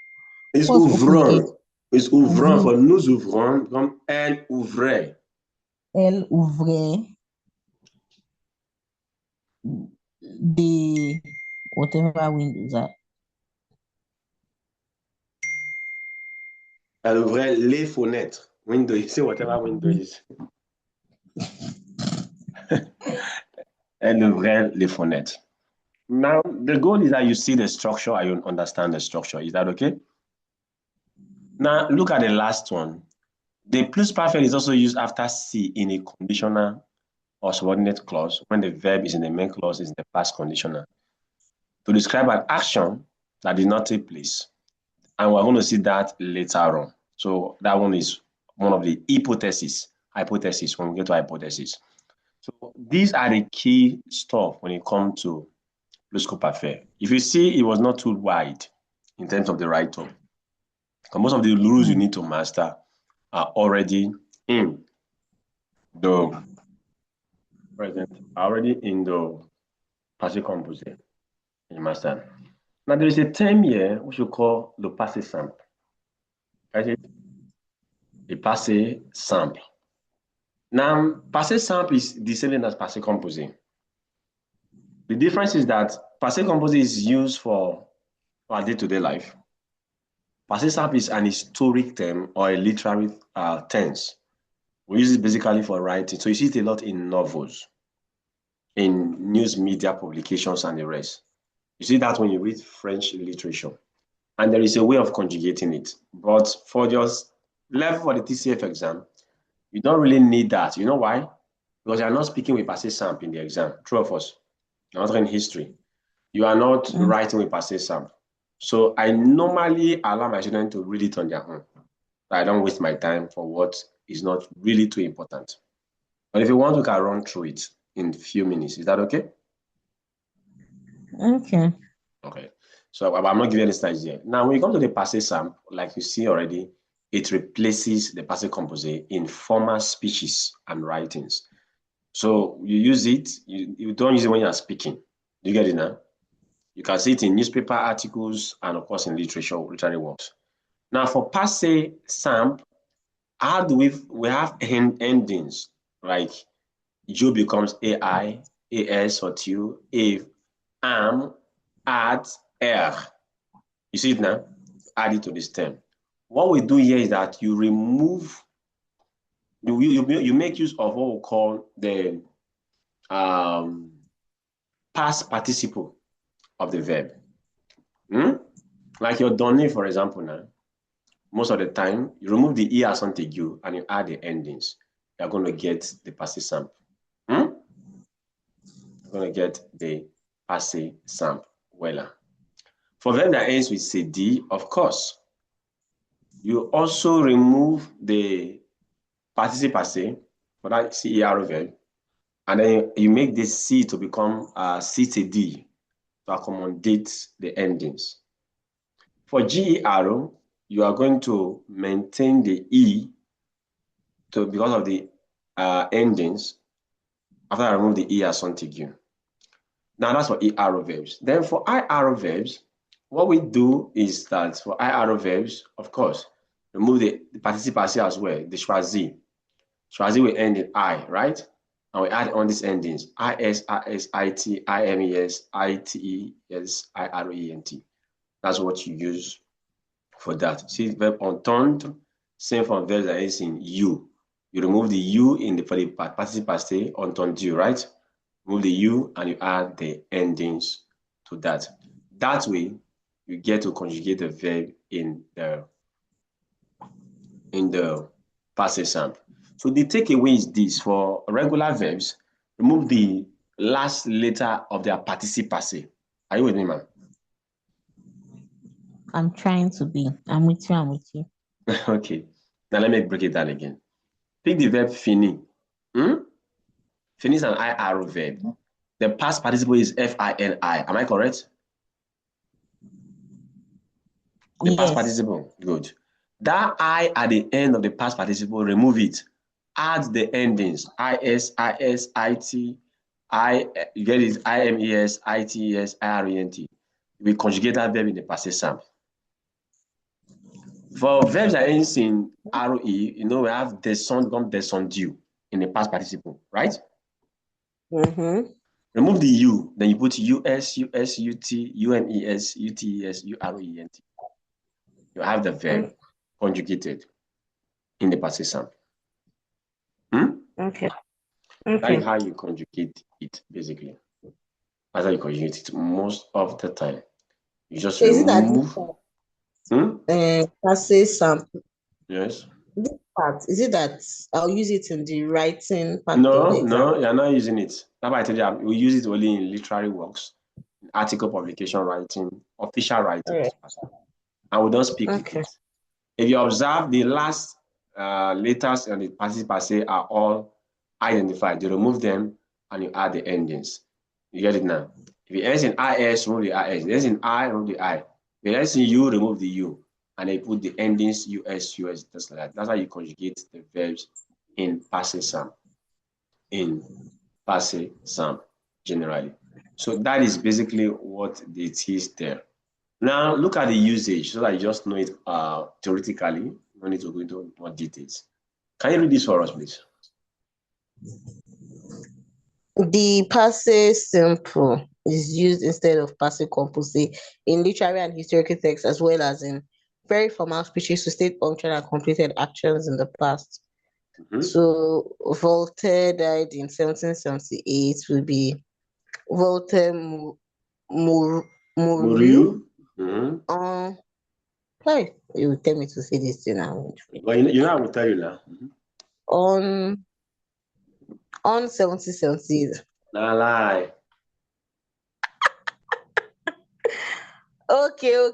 S1: It's
S2: What's open again?
S1: ouvrant. It's ouvrant.
S2: Ouvrir.
S1: For nous ouvrons, comme elle ouvrait.
S2: Elle ouvrait the whatever windows are.
S1: Elle ouvrait les fenêtres. Window, you see whatever window is. Elle ouvrait les fenêtres. Now, the goal is that you see the structure and you understand the structure. Is that okay? Now, look at the last one. The plus-perfect is also used after C in a conditional or subordinate clause when the verb is in the main clause is in the past conditional to describe an action that did not take place. And we're going to see that later on. So that one is one of the hypotheses when we get to hypothesis. So these are the key stuff when it comes to plus-que-parfait. If you see, it was not too wide in terms of the write-up. Most of the rules you need to master are already in the present, already in the passé composé. You master. Now there is a term here which we call the passé simple. Right? The passé simple. Now, passé simple is the same as passé composé. The difference is that passé composé is used for our day-to-day life. Passé simple is an historic term or a literary tense. We use it basically for writing. So you see it a lot in novels, in news media publications and the rest. You see that when you read French literature. And there is a way of conjugating it. But for just level for the TCF exam, you don't really need that. You know why? Because you're not speaking with passé simple in the exam. True of us. You're not in history. You are not writing with passé simple. So I normally allow my students to read it on their own. I don't waste my time for what is not really too important. But if you want, we can run through it in a few minutes. Is that okay?
S2: Okay.
S1: Okay. So I'm not giving any slides yet. Now, when you come to the passé simple, like you see already, it replaces the passé composé in formal speeches and writings. So you use it, you don't use it when you're speaking. You get it now? You can see it in newspaper articles and, of course, in literary works. Now, for passé simple, how do we have endings, like you becomes AI, AS or TU, if, am, at, er. You see it now? Add it to this term. What we do here is that you remove, you make use of what we call the past participle of the verb. Like your donné, for example, now, most of the time, you remove the ER something you and you add the endings. You're going to get the passé simple. You're going to get the passé simple. Well, for verb that ends with CD, of course, you also remove the participle passé for that CER verb, and then you make this C to become CTD to accommodate the endings. For GER, you are going to maintain the E because of the endings after I remove the E as Sontigue. Now that's for ER verbs. Then for IR verbs, what we do is that for IR verbs, of course, remove the participle passé as well, the choisi. Choisi will end in I, right? And we add on these endings, IS, IS, IT, IMES, ITES, IRENT. That's what you use for that. See verb entendre, same from verbs that is in you. You remove the U in the for the participle passé, entendu, right? Remove the U and you add the endings to that. That way, you get to conjugate the verb in the passive sample. So the takeaway is this: for regular verbs, remove the last letter of their participle passé. Are you with me, man?
S3: I'm trying to be. I'm with you.
S1: Okay. Now let me break it down again. Pick the verb fini. Fini is an IR verb. The past participle is FINI. Am I correct? The
S3: Yes.
S1: past participle. Good. That I at the end of the past participle, remove it. Add the endings. IS, IS, IT, you get it, IMES, ITES, IRENT. We conjugate that verb in the passé simple. For verbs that ends in RE, we have descend become descendu in the past participle, right? Remove the U, then you put US, US, UT, UNES, UTES, URENT. You have the verb conjugated in the passé simple.
S2: Okay.
S1: That is how you conjugate it, basically. That's how you conjugate it most of the time. You just remove.
S2: Passé sample.
S1: Yes.
S2: This part, is it that I'll use it in the writing part
S1: No,
S2: of the exam?
S1: no, you're not using it. That's why I told you we use it only in literary works, article publication writing, official writing.
S2: Right.
S1: And we don't speak with it. If you observe, the last letters and the participle passé are all identified. You remove them and you add the endings. You get it now? If it ends in IS, remove the IS. If it ends in I, remove the I. If it ends in U, remove the U. And then put the endings US, US, just like that. That's how you conjugate the verbs in passé simple. In passé simple, generally. So that is basically what it is there. Now look at the usage so that you just know it theoretically. No need to go into more details. Can you read this for us, please?
S2: The passé simple is used instead of passé composé in literary and historical texts, as well as in very formal speeches to state punctual and completed actions in the past. So Voltaire died in 1778. Will be Voltaire Mourut. Hey, you will tell me to say this thing now.
S1: Well, you know I will tell you now.
S2: On 1778.
S1: Nah, lie.
S2: Okay.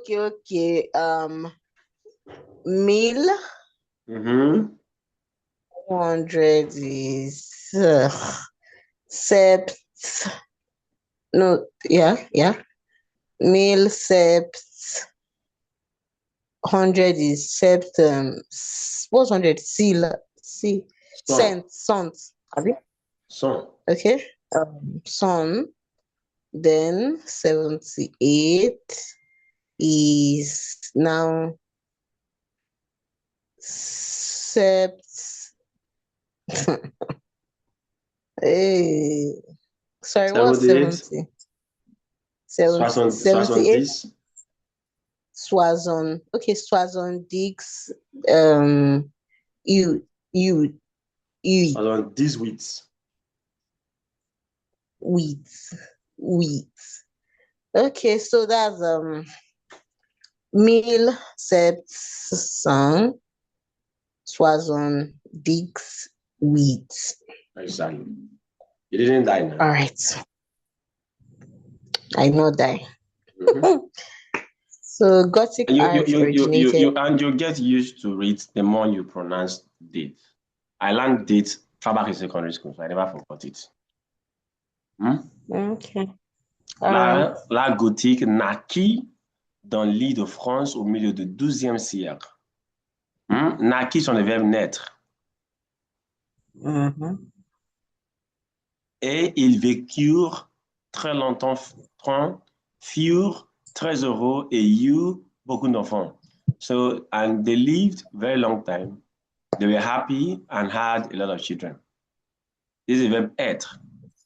S2: 100 is sept. No, yeah. Mil sept. 100 is sept. What's 100? Cent.
S1: Son.
S2: Okay. Son. Then 78 is now sept. Hey, sorry, what's 70? 78. Soixante. Okay, soixante-dix.
S1: These weeds.
S2: Weeds. Okay, so that's mille sept cent soixante-dix weeds.
S1: Exactly. You didn't die now.
S2: All right. I not die. So Gothic art originated.
S1: And you get used to it the more you pronounce date. I learned date far back in secondary school, so I never forgot it.
S2: Okay.
S1: La gothique naquit dans l'île de France au milieu du XIIe siècle. Naquit sont les verbes naître. Et ils vécurent très longtemps, furent très heureux, et you, beaucoup d'enfants. So, and they lived very long time. They were happy and had a lot of children. This is the verb être,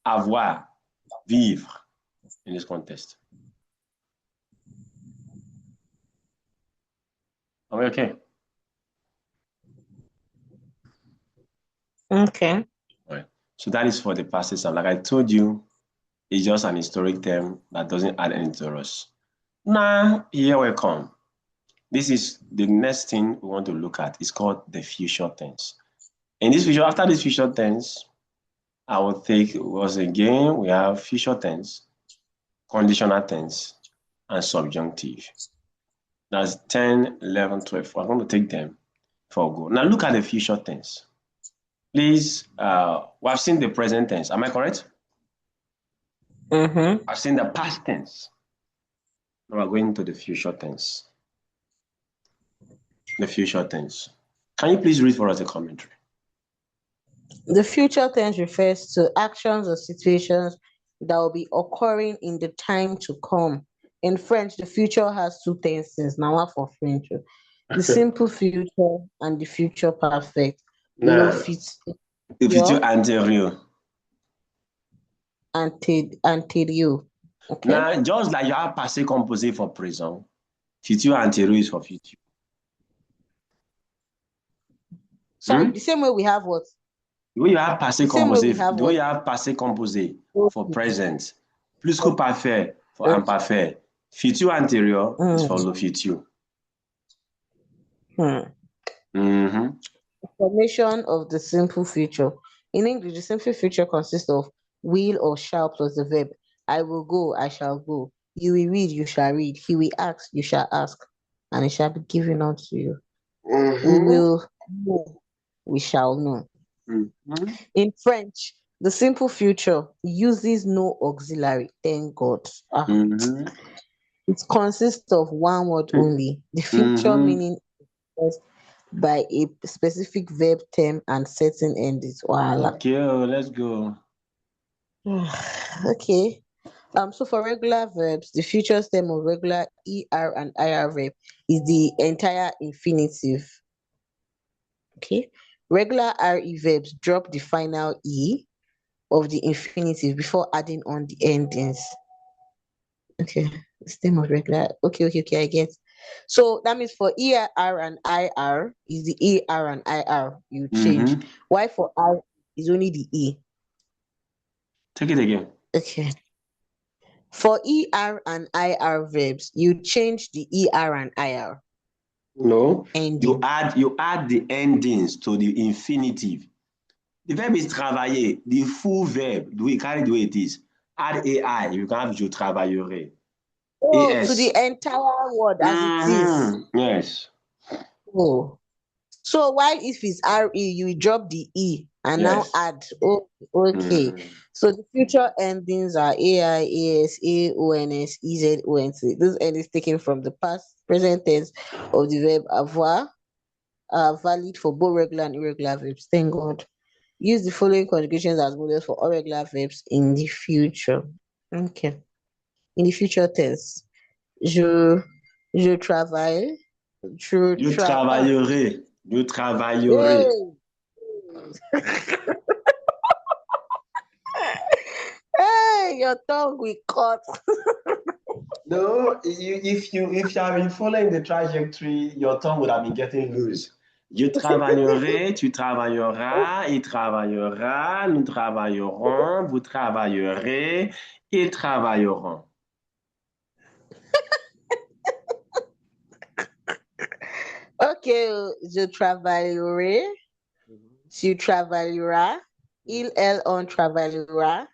S1: avoir, vivre in this context. Are we okay?
S3: Okay.
S1: Right. So that is for the past tense. Like I told you, it's just an historic term that doesn't add anything to us. Now, here we come. This is the next thing we want to look at. It's called the future tense. In this future, after this future tense, I will take, once again, we have future tense, conditional tense, and subjunctive. That's 10, 11, 12. We're going to take them for go. Now look at the future tense. Please, we have seen the present tense. Am I correct?
S3: Mm-hmm.
S1: I've seen the past tense. Now we're going to the future tense. The future tense. Can you please read for us the commentary?
S3: The future tense refers to actions or situations that will be occurring in the time to come. In French, the future has two tenses. Now, what for French? The simple future and the future perfect.
S1: Now, the future anterior.
S3: Anterior. Okay.
S1: Now, just like you have passé composé for present, future anterior is for future.
S3: Sorry, the same way we have what?
S1: The way you have passé composé, the way you have passé composé
S3: Okay.
S1: for present, plus-que-parfait for imparfait, future anterior is for le futur.
S3: Formation of the simple future. In English, the simple future consists of will or shall plus the verb. I will go, I shall go. You will read, you shall read. He will ask, you shall ask. And it shall be given unto you. We will know, we shall know. In French, the simple future uses no auxiliary. Thank God. It consists of one word only. The future meaning is by a specific verb term and certain endings. Voila.
S1: Okay, let's go.
S3: Okay. So for regular verbs, the future stem of regular ER and IR verb is the entire infinitive. Okay. Regular RE verbs drop the final E of the infinitive before adding on the endings. Okay. Stem of regular. Okay, I get. So that means for ER and IR is the ER and IR you change. Why for R is only the E?
S1: Take it again.
S3: Okay. For ER and IR verbs, you change the ER and IR.
S1: No. You add the endings to the infinitive. The verb is travailler. The full verb, carry the way it is. Add AI, you can have je travaillerai.
S3: To the entire word as it is.
S1: Yes.
S3: Oh. So while if it's RE, you drop the E and now add. Oh, okay. So the future endings are AI, AS, AONS, EZ, ONC. This end is taken from the past, present tense of the verb avoir, valid for both regular and irregular verbs. Thank God. Use the following conjugations as models for all regular verbs in the future. Okay. In the future tense, je travaille.
S1: Je travaillerai. Je travaillerai.
S3: Hey, your tongue will cut.
S1: No, if you have been following the trajectory, your tongue would have been getting loose. Je travaillerai, tu travailleras, il travaillera, nous travaillerons, vous travaillerez, ils travailleront.
S3: Okay, je travaillerai, tu travailleras, on travaillera,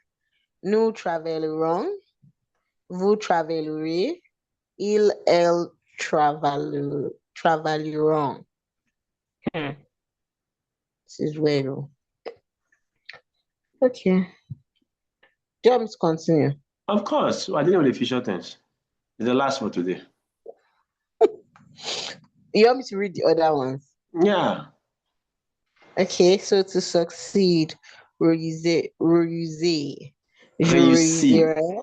S3: nous travaillerons, vous travaillerez, elles travailleront. This is well. Okay. Do you want me to continue?
S1: Of course. I didn't know the future tense. It's the last for today.
S3: You want me to read the other ones?
S1: Yeah.
S3: Okay, so to succeed, réussir. Je
S1: Réussi.
S3: réussirai.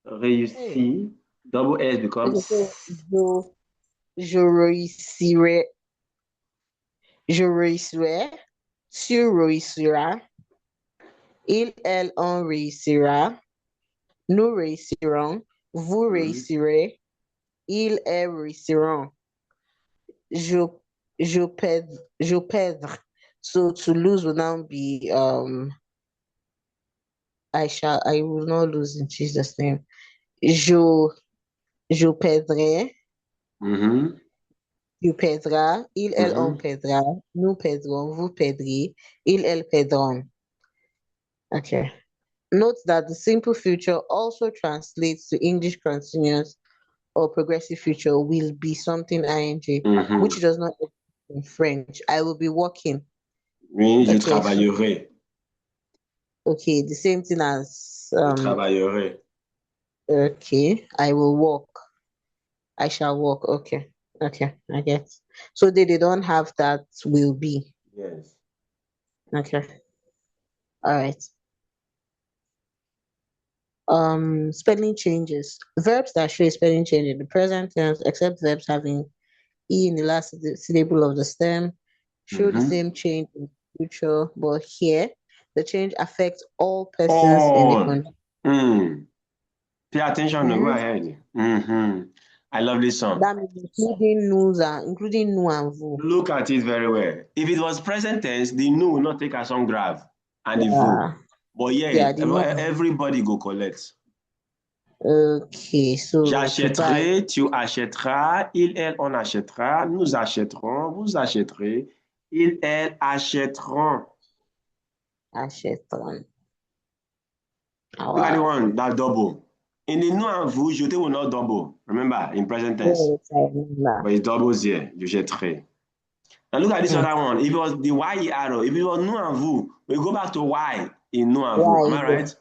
S1: Réussi. Double S becomes.
S3: Okay, so je réussirai. Je réussirai. Tu réussiras. Il, elle, on réussira. Nous réussirons. Vous réussirez. Ils, elles réussiront. Je, je perdre. So to lose will now be I will not lose in Jesus' name. Je, je perdrai.
S1: Mhm.
S3: Tu perdras. Il, elle, on
S1: Mhm.
S3: perdra. Nous perdrons. Vous perdrez. Ils, elles perdront. Okay. Note that the simple future also translates to English continuous or progressive future will be something ing,
S1: Mhm.
S3: which does not exist in French. I will be working.
S1: Oui, je
S3: Okay,
S1: travaillerai.
S3: okay, the same thing as
S1: Je travaillerai.
S3: okay, I will walk. I shall walk. Okay, okay, I get. So they don't have that will be.
S1: Yes.
S3: Okay, all right. Spelling changes. Verbs that show a spelling change in the present tense, except verbs having E in the last syllable of the stem, show the
S1: Mhm.
S3: same change in future, but here the change affects all persons in the
S1: All.
S3: country.
S1: Pay attention. Go
S3: Mhm.
S1: ahead. I love this song.
S3: That means including nous and including nous and vous.
S1: Look at it very well. If it was present tense, the no will not take as on grave and the vous.
S3: Yeah,
S1: But
S3: yeah,
S1: yeah,
S3: the nous.
S1: everybody go collect.
S3: Okay, so to buy,
S1: J'achèterai, tu achèteras, il, elle, on achètera, nous achèterons, vous achèterez, ils, elles achèteront.
S3: achèterai.
S1: Look at the
S3: Wow.
S1: one, that double. In the no and vous, jeter will not double. Remember, in present tense.
S3: Yes, I remember.
S1: But it doubles here, je jetterai. And look at this other one. If it was the Y arrow, if it was nous and vous, we go back to Y in nous and vous. Am I
S3: Yeah,
S1: right?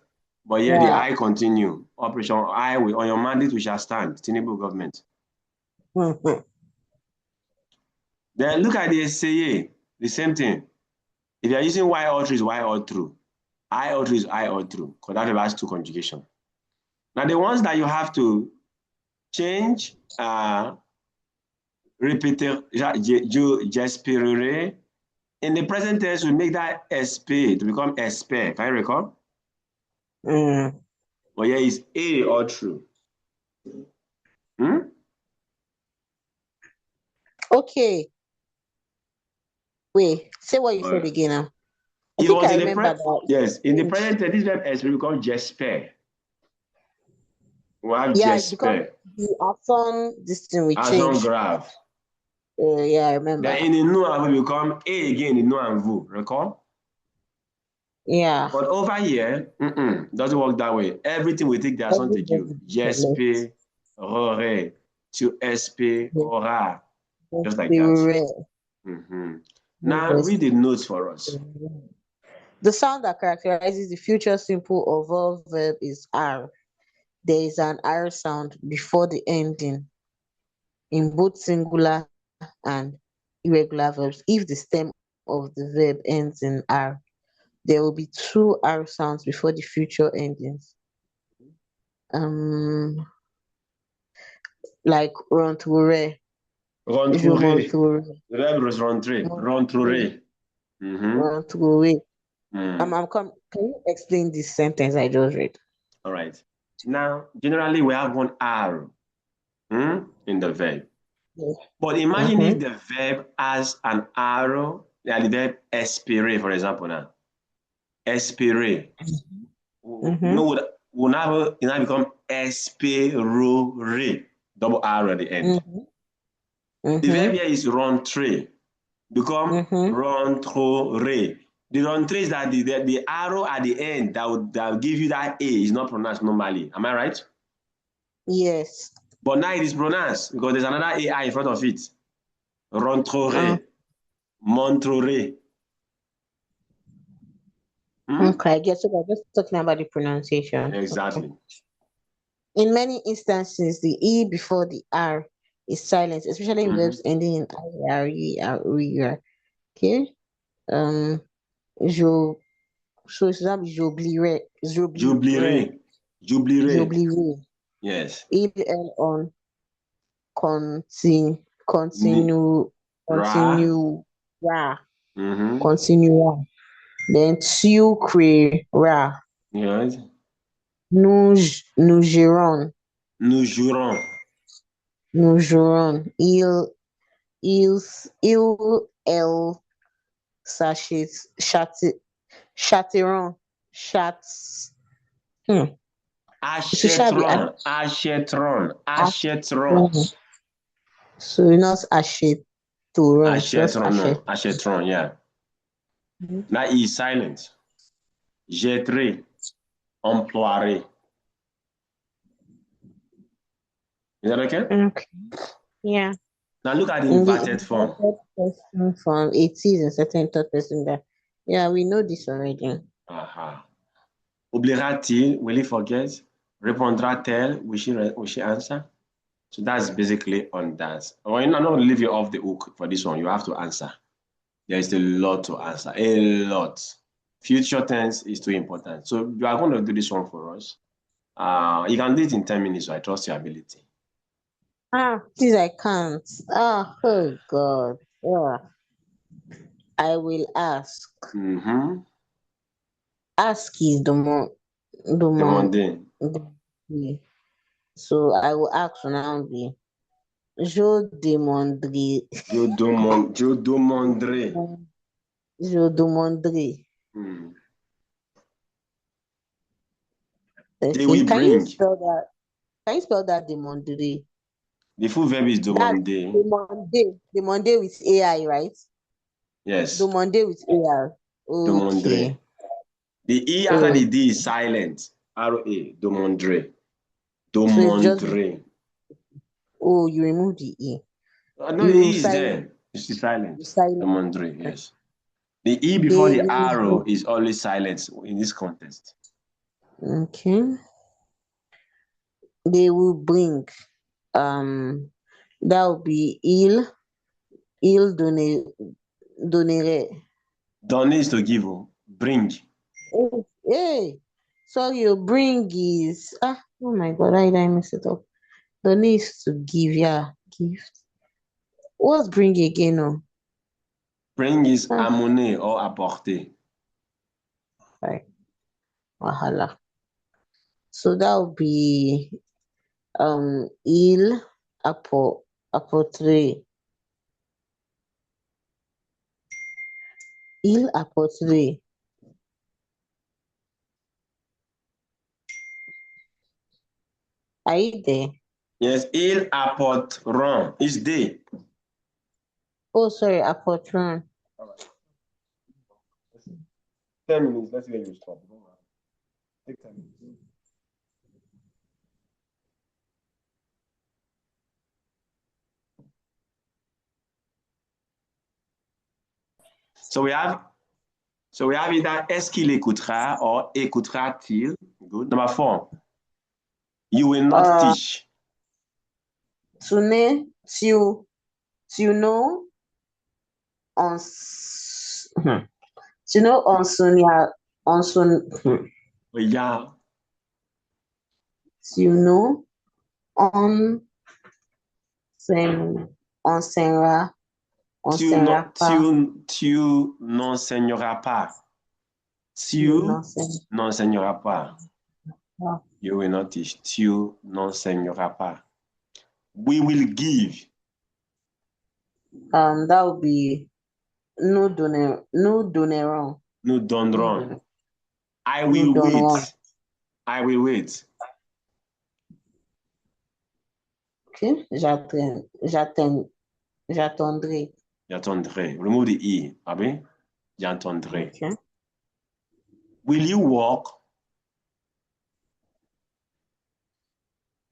S1: But here the
S3: yeah.
S1: I continue. Operation I will, on your mandate we shall stand. Tinubu government.
S3: Mhm.
S1: Then look at the essay, the same thing. If you are using Y all through, is Y all through. I all through is I all through, because that has two conjugation. Now the ones that you have to change are repeater, j'espérerai. In the present tense, we make that SP to become espère. Can you recall?
S3: Mm.
S1: But here is A all through.
S3: Okay. Wait, say what you said again now. I
S1: It
S3: think
S1: was
S3: I
S1: in the
S3: remember that.
S1: yes, in the present tense, this verb SP become j'espère. We have
S3: Yeah, it's because
S1: j'espère
S3: the accent this thing will
S1: as on
S3: change.
S1: grave.
S3: Yeah, I remember.
S1: Then in the nous and vous become A again in nous and vous. Recall?
S3: Yeah.
S1: But over here, doesn't work that way. Everything will take the accent to give.
S3: Everybody
S1: J'espère, aurais, tu espéreras. Just like
S3: they
S1: that.
S3: were
S1: Now read the notes for us.
S3: The sound that characterizes the future simple or verb is R. There is an R sound before the ending in both singular and irregular verbs. If the stem of the verb ends in R, there will be two R sounds before the future endings. Like rentrer. Je
S1: Rentrer.
S3: rentrerai.
S1: The verb is rentrer. Rentrer.
S3: Rentrerai. Can you explain this sentence I just read?
S1: All right. Now, generally, we have one R in the verb.
S3: Yes.
S1: But imagine if the verb has an arrow, like the verb espérer, for example, now. Espérer. No, will now become espérer. Double R at the end. The verb here is rentrer. Become rentrer. The rentrer is that the arrow at the end that will give you that A is not pronounced normally. Am I right?
S3: Yes.
S1: But now it is pronounced because there's another AI in front of it. Rentrer. Montrer.
S3: Okay, I guess we're just talking about the pronunciation.
S1: Exactly.
S3: Okay. In many instances, the E before the R is silent, especially in verbs ending in IRE, RER. Okay. Je, so it's not j'oublierai.
S1: J'oublierai. J'oublierai.
S3: J'oublierai.
S1: Yes.
S3: Il, elle, on continuera. Continuera. Then tu créeras.
S1: Yes.
S3: Nous jouerons.
S1: Nous jouerons.
S3: Nous jouerons. Il, elle châteront.
S1: Achèteront. Achèteront. Achèteront.
S3: So not achèteront.
S1: Achèteront, no. Achèteront, yeah. That is silent. Jetterai. Emploierai. Is that okay?
S3: Okay. Yeah.
S1: Now look at the
S3: In
S1: inverted form.
S3: Third person form, it is in certain third person there. Yeah, we know this already.
S1: Oubliera-t-il? Will he forget? Répondra-t-elle? Will she answer? So that's basically on that. Well, I'm not going to leave you off the hook for this one. You have to answer. There is a lot to answer. A lot. Future tense is too important. So you are going to do this one for us. You can do it in 10 minutes, so I trust your ability.
S3: Please, I can't. Oh God. Yeah. I will ask. Ask is
S1: Demander.
S3: So I will ask now be. Je demanderai.
S1: Je demanderai.
S3: Je demanderai.
S1: They will
S3: can
S1: bring.
S3: You spell that? Can you spell that demanderai?
S1: The full verb is demander.
S3: Demander with AI, right?
S1: Yes.
S3: Demander with AI.
S1: Okay. The E after the D is silent. R-A. Demandre. Demandre.
S3: So you remove the E.
S1: No, the E is there. It's silent. Demandre, yes. The E before the arrow is always silent in this context.
S3: Okay. They will bring. That will be il donnerait.
S1: Donner is to give. Bring.
S3: Hey. Sorry, your bring is oh my God, why did I mess it up? Donner is to give, yeah. Gift. What's bring again? No?
S1: Bring is amener or apporter.
S3: Right. Wahala. So that will be il apporterait. Il apporterait. Are you there?
S1: Yes, ils apporteront. It's they.
S3: Oh, sorry, apporteront.
S1: All right. 10 minutes. Let's see where you stop. Take 10 minutes. So we have either est-ce qu'il écoutera or écoutera-t-il. Good. Number 4. You will not teach.
S3: Tu know on Sonia on son
S1: Yeah.
S3: Tu know on Sarah.
S1: Tu n'enseigneras pas. Tu n'enseigneras pas. You will not teach. Tu n'enseigneras pas. We will give.
S3: That would be nous donnerons.
S1: Nous donnerons. I will wait. I will wait.
S3: Okay. J'attendrai.
S1: J'attendrai. Remove the E. Abi? J'attendrai.
S3: Okay.
S1: Will you walk?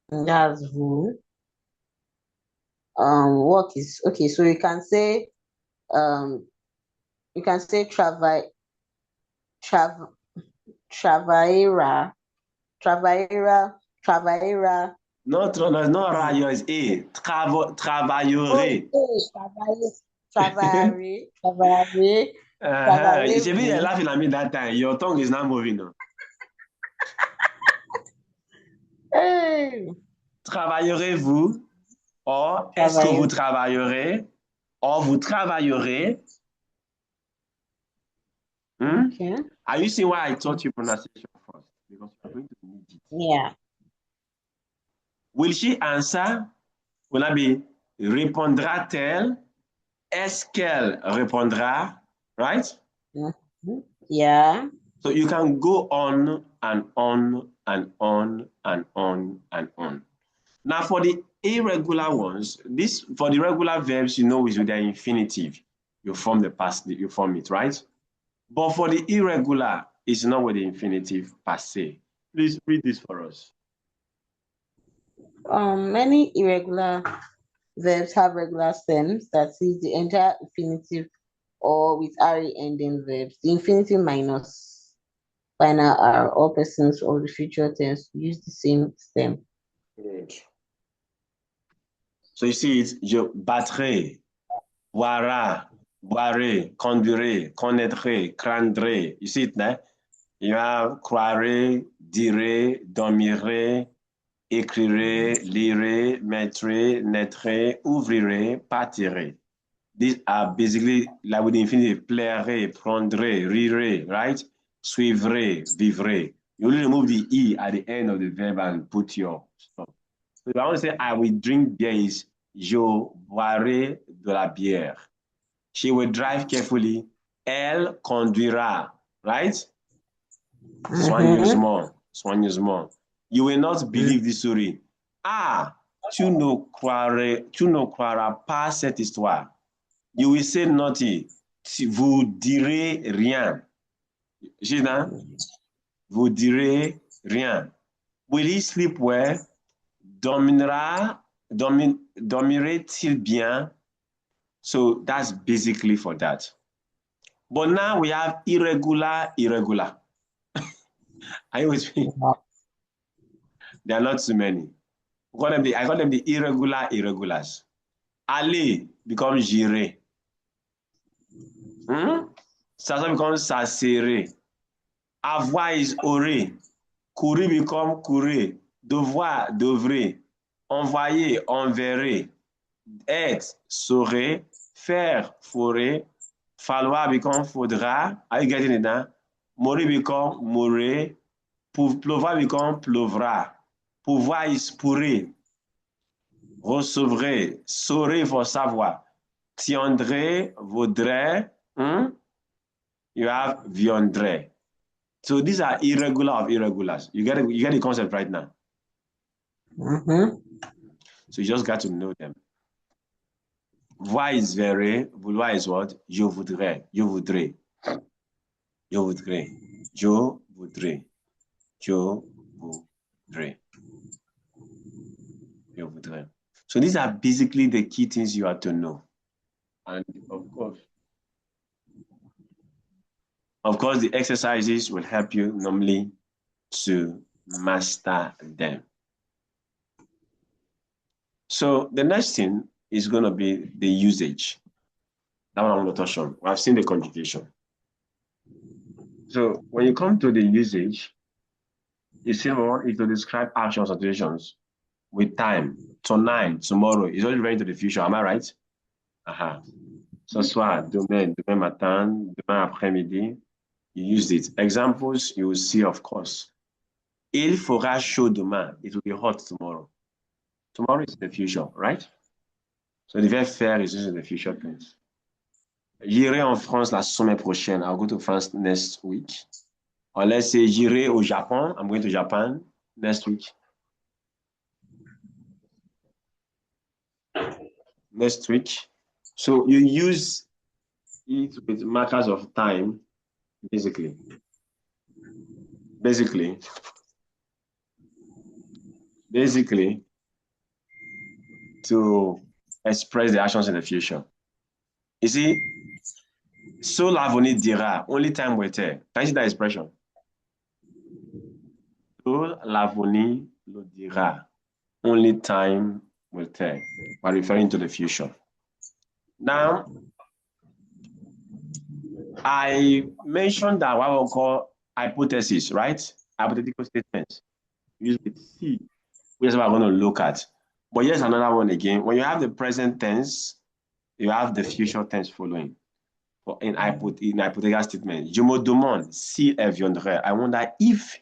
S3: That's vous. Work is okay. So you can say travaillera.
S1: No, radio is A. Travaillerai.
S3: Travaillerai.
S1: You should be laughing at me that time. Your tongue is not moving. No?
S3: Hey.
S1: Travaillerez-vous? Or, est-ce que vous travaillerez? Or, vous travaillerez?
S3: Okay.
S1: Are you seeing why I taught you pronunciation first? Because you're going to need it.
S3: Yeah.
S1: Will she answer? Will that be répondra-t-elle? Est-ce qu'elle répondra? Right?
S3: Mm-hmm. Yeah.
S1: So you can go on and on and on and on and on. Now for the irregular ones, this for the regular verbs, you know, is with their infinitive. You form the past, you form it, right? But for the irregular, it's not with the infinitive passé. Please read this for us.
S3: Many irregular verbs have regular stems that is the entire infinitive or with RE ending verbs. The infinitive minus final R, all persons of the future tense use the same stem.
S1: Good. So you see it, je battrai, boira, boirez, conduirez, connaîtrez, craindrez. You see it now? You have croirez, direz, dormirez, écrirez, lirez, mettrez, naîtrez, ouvrirez, partirez. These are basically like with the infinitive, plairez, prendrez, rirez, right? Suivrez, vivrez. You only remove the E at the end of the verb and put your stuff. So if I want to say, I will drink beer is, je boirai de la bière. She will drive carefully. Elle conduira, right? Soigneusement, soigneusement. You will not believe this story. Ah, tu ne croiras pas cette histoire. You will say naughty. Vous direz rien. Gina, vous direz rien. Will he sleep well? Dormirait-il bien? So that's basically for that. But now we have irregular. Are you with me? There are not too many. I call them the irregulars. Aller becomes j'irai. Ça becomes ça serait. Avoir is aurait. Courir become courir. Devoir, devrait. Envoyer, enverrait. Être, saurait. Faire, ferait. Falloir become faudra. Are you getting it now? Mourir become mourrait. Pleuvoir become pleuvra. Pouvoir is pourrait. Recevrait. Saurait for savoir. Tiendrait, vaudrait. You have viendrait. So these are irregular of irregulars. You get the concept right now. So you just got to know them. Voir is verrai. Vouloir is what? Je voudrais. Je voudrais. Je voudrais. Je voudrais. Je voudrais. Je voudrais. So these are basically the key things you have to know. And of course, the exercises will help you normally to master them. So the next thing is going to be the usage. That one I'm going to touch on. I've seen the conjugation. So when you come to the usage, the symbol is to describe actions or situations with time. Tonight, tomorrow, is already referring to the future. Am I right? Ce soir, demain matin, demain après-midi, you use it. Examples you will see, of course. Il fera chaud demain. It will be hot tomorrow. Tomorrow is the future, right? So the verb faire is using the future tense. J'irai en France la semaine prochaine. I'll go to France next week. Or let's say j'irai au Japon. I'm going to Japan next week. Next week. So you use it with markers of time, basically. Basically, to express the actions in the future. You see, so l'avenir dira, only time will tell. Can you see that expression? So l'avenir le dira, only time will tell, by referring to the future. Now, I mentioned that what we call hypothesis, right? Hypothetical statements. Use with C. which is what I'm going to look at. But here's another one again. When you have the present tense, you have the future tense following. In hypothetical statement, je me demande si elle viendrait. I wonder if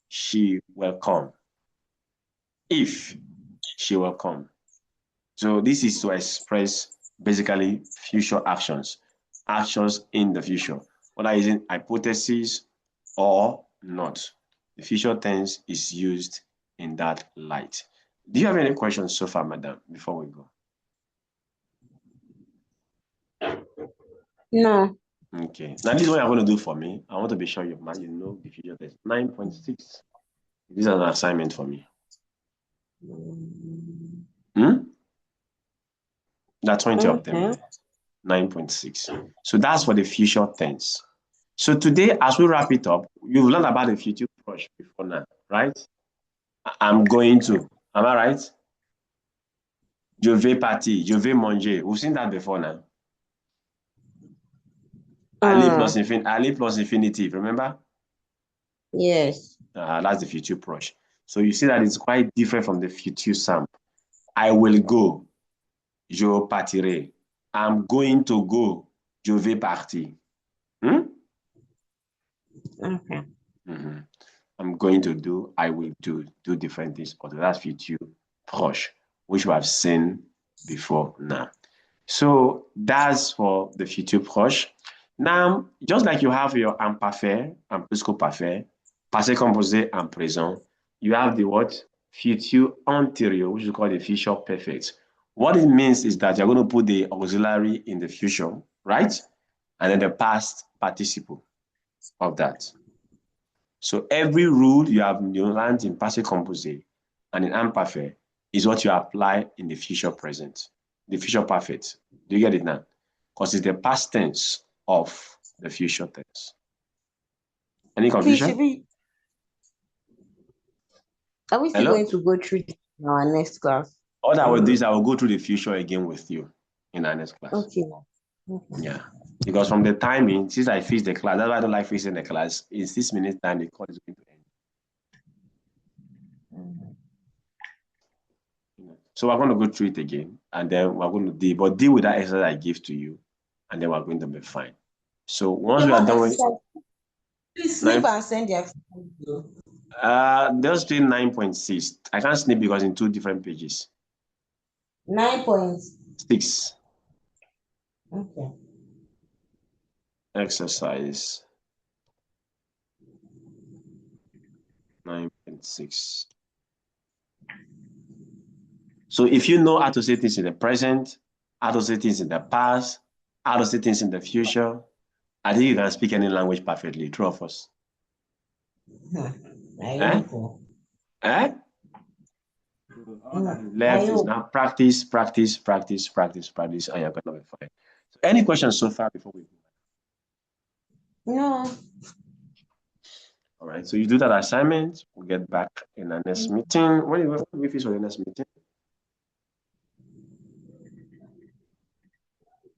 S1: she will come. If she will come. So this is to express basically future actions in the future, whether using hypothesis or not. The future tense is used in that light. Do you have any questions so far, madam, before we go?
S3: No.
S1: Okay. Now, this is what you're going to do for me. I want to be sure you know the future tense. 9.6. This is an assignment for me. There are 20 of them. 9.6. So that's for the future tense. So today, as we wrap it up, you've learned about the future approach before now, right? I'm going to. Am I right? Je vais partir. Je vais manger. We've seen that before now. Aller plus infinitive, remember?
S3: Yes.
S1: That's the future approach. So you see that it's quite different from the future simple. I will go. Je partirai. I'm going to go. Je vais partir.
S3: Okay.
S1: I'm going to do, I will do different things. But that's future proche, which we have seen before now. So that's for the future proche. Now, just like you have your imparfait and plus-que-parfait, passé composé and présent, you have the what? Future anterior, which we call the future perfect. What it means is that you're going to put the auxiliary in the future, right? And then the past participle of that. So every rule you have learned in passé composé and in imparfait is what you apply in the future present, the future perfect. Do you get it now? Because it's the past tense of the future tense. Any confusion?
S3: Are we still going to go through in our next class?
S1: All I will do is I will go through the future again with you in our next class.
S3: Okay.
S1: Yeah. Because from the timing, since I fixed the class, that's why I don't like fixing the class. In 6 minutes time, the call is going to end. So we're going to go through it again, and then we're going to deal with that exercise I give to you, and then we're going to be fine. So once we are done with,
S3: please snip and send the
S1: they'll still 9.6. I can't snip because in 2 different pages.
S3: 9.6. Okay.
S1: Exercise 9.6. So if you know how to say things in the present, how to say things in the past, how to say things in the future, I think you can speak any language perfectly, true of us. Left is now practice, and you're gonna be fine. So any questions so far before we go?
S3: No.
S1: All right, so you do that assignment. We'll get back in our next meeting. When do we finish for the next meeting?